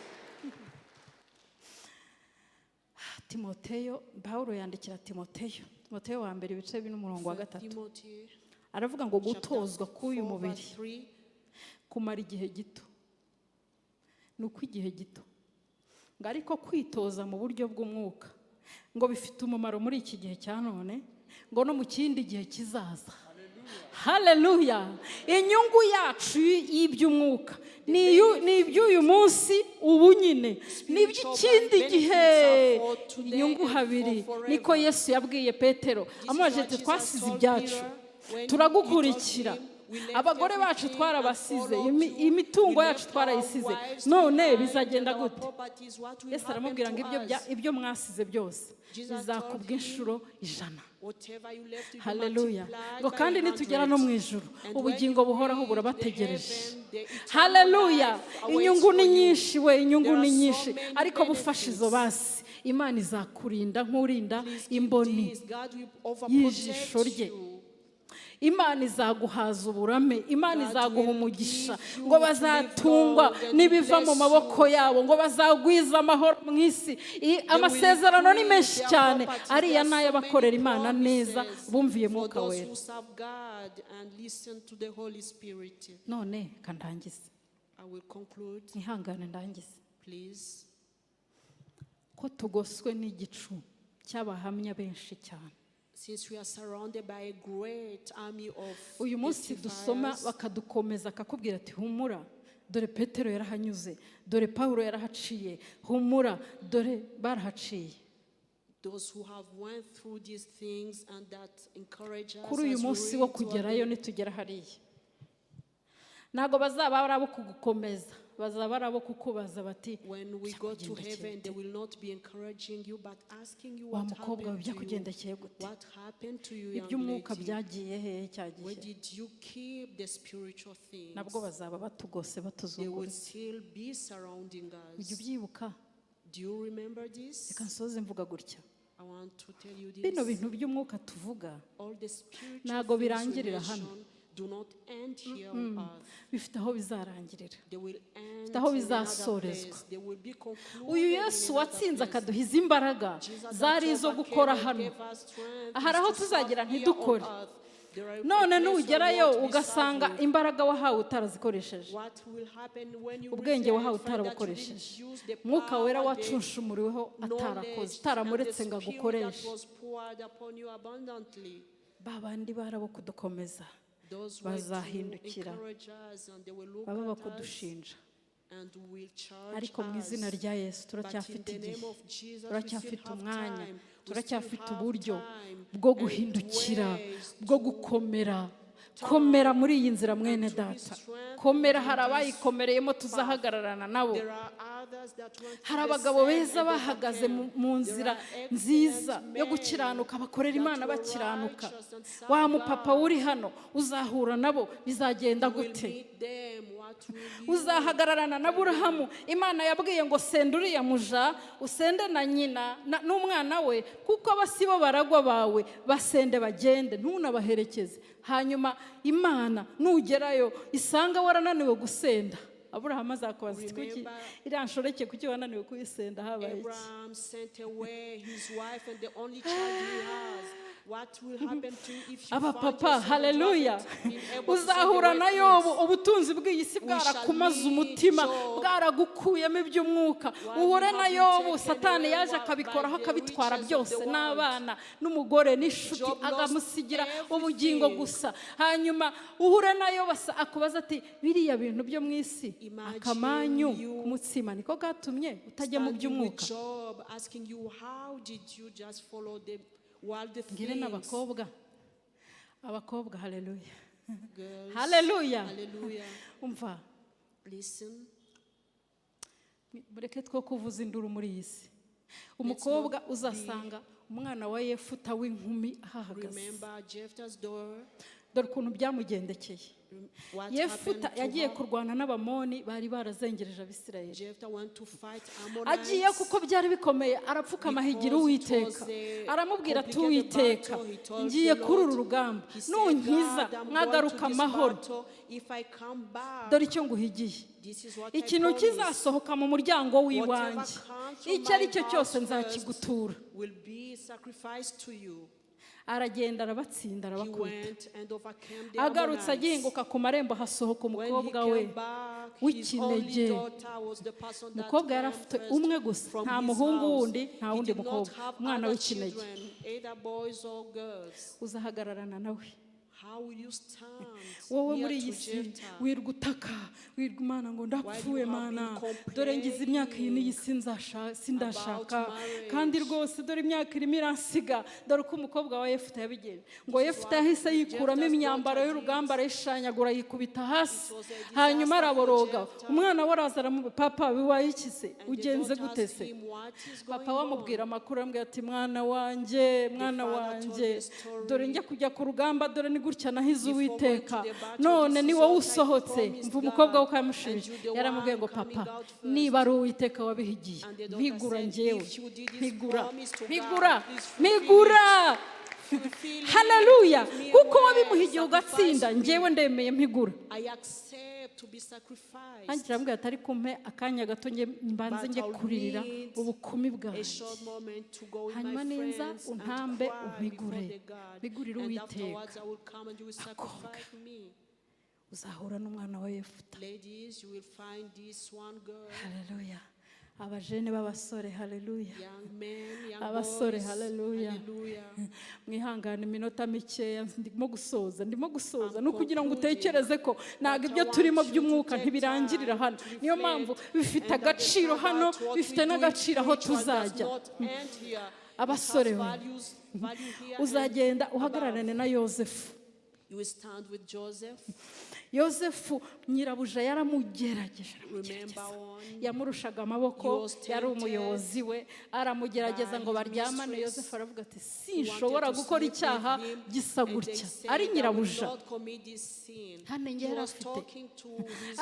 Timoteyo, Pawulo yandikira Timoteyo wa mbere ibice 2 umurongo wa 3. Timothy Aravuga ngo chapter gutozwa k'uyu 4 mubiri verse 3. kumara igihe gito. Ni uko igihe gito. Ngo ariko kwitoza mu buryo bw'umwuka ngo bifite umumaro muri iki gihe cya none, ngo no mu kindi gihe kizaza. Haleluya. Inyungu yacu y'iby'umwuka ni iby'uyu munsi ubu nyine, ni iby'ikindi gihe. Inyungu habiri niko Yesu yabwiye Petero, amubajije ati twasize ibyacu turagukurikira, abagore bacu twarabasize, imitungo yacu twarayisize, none bizagenda gute? Yesu aramubwira ngo ibyo mwasize byose bizakubwa inshuro 100. Haleluya. Ngo kandi nitugera no mu ijuru ubugingo buhoraho burabategereje. Haleluya. Inyungu ni nyinshi we, inyungu ni nyinshi, ariko bufasha izo basi Imana izakurinda nk'urinda imboni y'ijisho rye. Imana izaguhaza uburame, Imana izaguha umugisha, ngo bazatungwa nibiva mu maboko yabo, ngo bazagwiza amahoro mu isi. Amasezerano ni menshi cyane, ariya nayo abakorera Imana neza bumviye Mwuka Wera. None kandangize, ihangane ndangize, ko tugoswe n'igicu cy'abahamya benshi cyane. Since we are surrounded by a great army of uyu munsi dusoma bakadukomeza akakubwira ati humura, dore Petero yarahanyuze, dore Paulo yarahaciye, humura, dore barahaciye. Those who have went through these things and that encourage us. Kuri uyu munsi wo kugerayo nitugera hariya, ntago bazaba barabo kugukomeza, bazaba arabo kukubaza bati, when we go to heaven they will not be encouraging you but asking you what happened to you, ibyo umwuka byagiye he cyagiye, where did you keep the spiritual things? Nabwo bazaba batugose they will still be surrounding us. Do you remember this? Reka nsoze mvuga gutya, I want to tell you this. Bino bintu by'umwuka tuvuga all the spiritual ntago birangirira hano, do not end here on earth. Bifite aho bizarangirira, They will end bifite aho bizasorezwa. they will be concluded. Uyu Yesu watsinze akaduhiza imbaraga zari izo gukora hano, hari aho tuzagira ntidukore. None nugerayo ugasanga imbaraga wahawe utarazikoresheje, ubwenge wahawe utarabukoresheje, Mwuka Wera wacunshumuriweho atarakoze, utaramuretse ngo agukoreshe, babandi barabo kudukomeza bazahindukira baba bakudushinja. Ariko mu izina rya Yesu turacyafite igihe, turacyafite umwanya, turacyafite uburyo bwo guhindukira, bwo gukomera. Komera muri iyi nzira mwene data, komera. Hari abayikomereyemo tuzahagararana nabo, hari abagabo beza bahagaze mu nzira nziza yo gukiranuka, bakorera Imana bakiranuka. Wa mupapa uri hano uzahura nabo, bizagenda gute? Uzahagararana na Aburahamu, Imana yabwiye ngo senda uriya muja, usende na nyina n'umwana we, kuko abasibo baragwa bawe, basende bagende, ntunabaherekeze. Hanyuma Imana nugerayo isanga warananiwe gusenda, Aburahamu azakubaza ati kuki iriya nshoreke kuki wananiwe kuyisenda, habaye iki? Abraham sent away his wife and the only child he has. What will happen to if you Abapapa, haleluya, uzahura na Yobu, ubutunzi bw'iyisi bwarakumaze umutima, bwaragukuyemo iby'umwuka. Uhure na Yobu, Satani yaje akabikoraho akabitwara byose, n'abana n'umugore n'ishuti, agamusigira ubugingo gusa. Hanyuma uhure na Yobu akubaza ati biriya bintu byo mu isi, akamanyu kumutsima niko gatumye utajya mu by'umwuka. Ngire n'abakobwa, abakobwa, haleluya, haleluya. Umva, mureke two kuvuza induru muri iyi si. Umukobwa uzasanga umwana wa Yefuta w'inkumi ahahagaze, dore ukuntu byamugendekeye. Yefuta yagiye kurwana n'Abamoni bari barazengereje Abisirayeli, agiye kuko byari bikomeye, arapfukama higira Uwiteka, aramubwira ati Uwiteka, ngiye kuri uru rugamba, nunkiza mwagaruka amahoro, dore icyo nguhigiye, ikintu kizasohoka mu muryango w'iwanjye, icyo ari cyo cyose nzakigutura. Aragenda arabatsinda, arabakubita. Agarutse agihinguka ku marembo, hasohoka umukobwa we w'ikinege. Umukobwa yari afite umwe gusa, nta muhungu wundi, nta wundi mukobwa, umwana w'ikinege. Uzahagararana nawe, How will you stand wowe near muri to iyi si Jephthah? wirwa utaka wirwa Imana ngo ndapfuye mana dore ngize imyaka iyi n'iyi sindashaka kandi rwose dore imyaka irimo iransiga dore uko umukobwa wa Yefuta yabigenje ngo Yefuta yahise yikuramo imyambaro y'urugamba arayishanyagura yikubita hasi hanyuma araboroga umwana we araza papa biwaye iki se ugenze gute se papa wamubwira amakuru amubwira ati mwana wanjye dore njya kujya ku rugamba dore ni gutya nahize Uwiteka none ni wowe usohotse mva umukobwa we ukamushubije yaramubwiye ngo papa niba ari Uwiteka wabihigiye mpigura njyewe mpigura haleluya kuko wabimuhigiye ugatsinda njyewe ndemeye mpigura angira mbwa atari kumpe akanya gato nge mbanze nge kuririra ubukumi bwanjye hanyuma ninza untambe umpigurire Uwiteka uzahura n'umwana wa Yefuta haleluya abajene b'abasore haleluya abasore haleluya mwihangane iminota mikeya ndimo gusoza no kugira ngo utekereze ko naga ibyo turimo by'umwuka ntibirangirira hano niyo mpamvu bifite agaciro hano bifite n'agaciro aho tuzajya abasore uzagenda uhagararane na Yosefu Yosefu nyirabuja yaramugerageje yamurushaga amaboko yari umuyobozi we aramugerageza ngo baryamane Yosefu aravuga ati sinshobora gukora icyaha gisa gutya ari nyirabuja hano ngera afite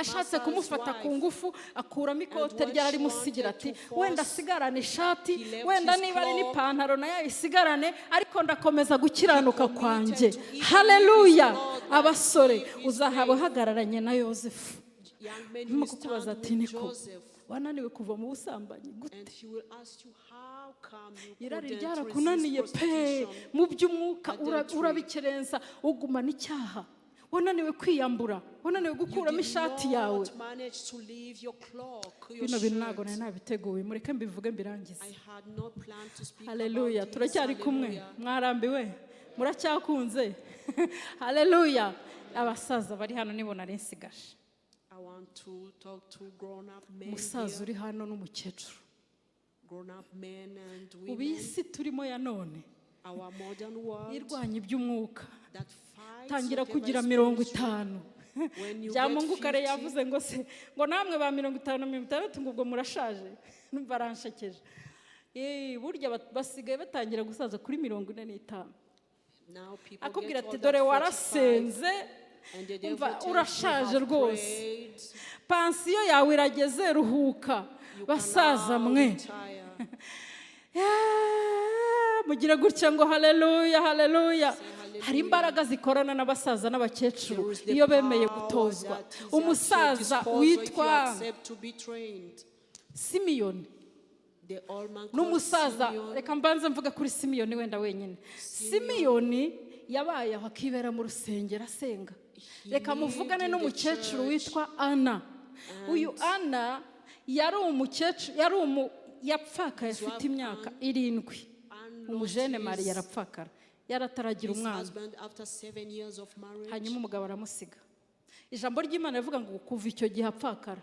ashatse kumufata ku ngufu akuramo ikote ryari musigira ati wenda sigarane ishati wenda niba ari n'ipantaro nayo isigarane ariko ndakomeza gukiranuka kwanjye haleluya abasore uzahaba uhagararanye na Yosefu nko kukubaza ati niko wananiwe kuva mu busambanyi gute irari ryarakunaniye pe mu by'umwuka urabikerenza ugumana icyaha wananiwe kwiyambura wananiwe gukuramo ishati yawe bino bintu ntabwo nari nabiteguye mureke mbivuge mbirangize haleluya turacyari kumwe mwarambiwe muracyakunze haleluya abasaza bari hano nibo nari nsigaje umusaza uri hano n'umukecuru ubu isi turimo ya none irwanya iby'umwuka tangira kugira 50 byamungukare yavuze ngo se ngo namwe ba 50 ngo ubwo murashaje numva aranshekeje burya basigaye batangira gusaza kuri 45 akubwira ati dore warasenze umva urashaje rwose pansiyo yawe irageze ruhuka basaza mwe mugira gutya ngo haleluya hari imbaraga zikorana n'abasaza n'abakecuru iyo bemeye gutozwa umusaza witwa Simiyoni n'umusaza reka mbanze mvuga kuri Simiyoni wenda wenyine Simiyoni yabaye aho akibera mu rusengero asenga reka muvugane n'umukecuru witwa Ana uyu Ana yari umukecuru yapfaka afite imyaka 7 umujene Mariya yarapfakara yarataragira umwana hanyuma umugabo aramusiga ijambo ry'Imana rivuga ngo kuva icyo gihe apfakara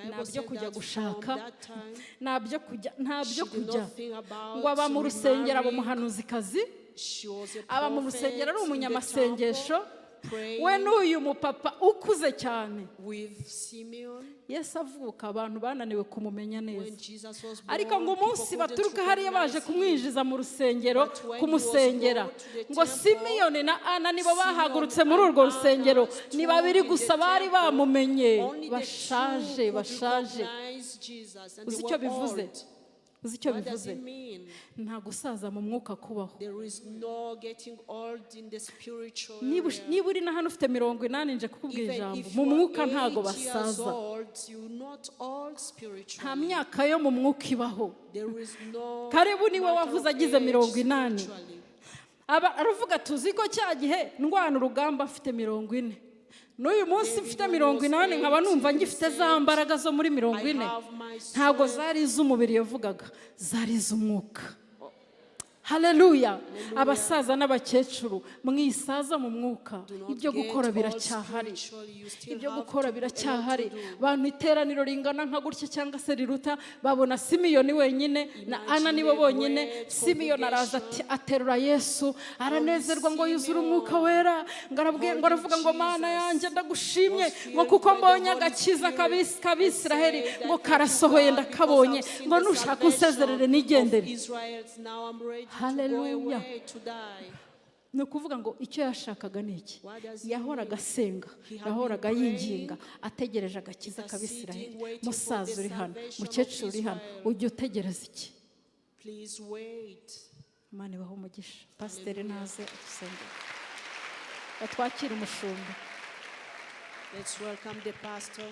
nabyo kujya gushaka ntabyo kujya ngo aba mu rusengero aba umuhanuzikazi aba mu rusengero ari umunyamasengesho we n'uyu mupapa ukuze cyane Yesu avuka abantu bananiwe kumumenya neza ariko ngo umunsi baturuka hariya baje kumwinjiza mu rusengero kumusengera ngo Simiyoni na Ana nibo bahagurutse muri urwo rusengero ni babiri gusa bari bamumenye bashaje uzi icyo bivuze nta gusaza mu mwuka kubaho niba uri na hano ufite 80 nje kukubwira ijambo mu mwuka ntago basaza nta myaka yo mu mwuka ibaho karibu niwe wavuze agize 80 aravuga tuzi ko cya gihe ndwana urugamba afite 40 n'uyu munsi mfite 80 nkaba numva ngifite za mbaraga zo muri 40 ntabwo zari iz'umubiri yavugaga zari iz'umwuka haleluya. Abasaza n'abakecuru mwisaza mu mwuka, ibyo gukora biracyahari, ibyo gukora biracyahari. Abantu iteraniro ringana nka gutya cyangwa se riruta babona Simiyoni wenyine na Ana nibo bonyine. Simiyoni araza aterura Yesu, aranezerwa ngo yuzure umwuka wera, ngo aravuga ngo Mana yanjye ndagushimye ngo kuko mbonye agakiza k'Abisiraheli ngo karasohoye ndakabonye, ngo nushaka unsezerere nigendere. Haleluya. Ni ukuvuga ngo icyo yashakaga ni iki? Yahoraga asenga, yahoraga yinginga, ategereje agakiza k'Abisiraheli. Musaza uri hano, mukecuru uri hano, ujye utegereza iki? Imana ibahe umugisha. Pasiteri naze adusengere, batwakire umushumba. Let's welcome the pastor.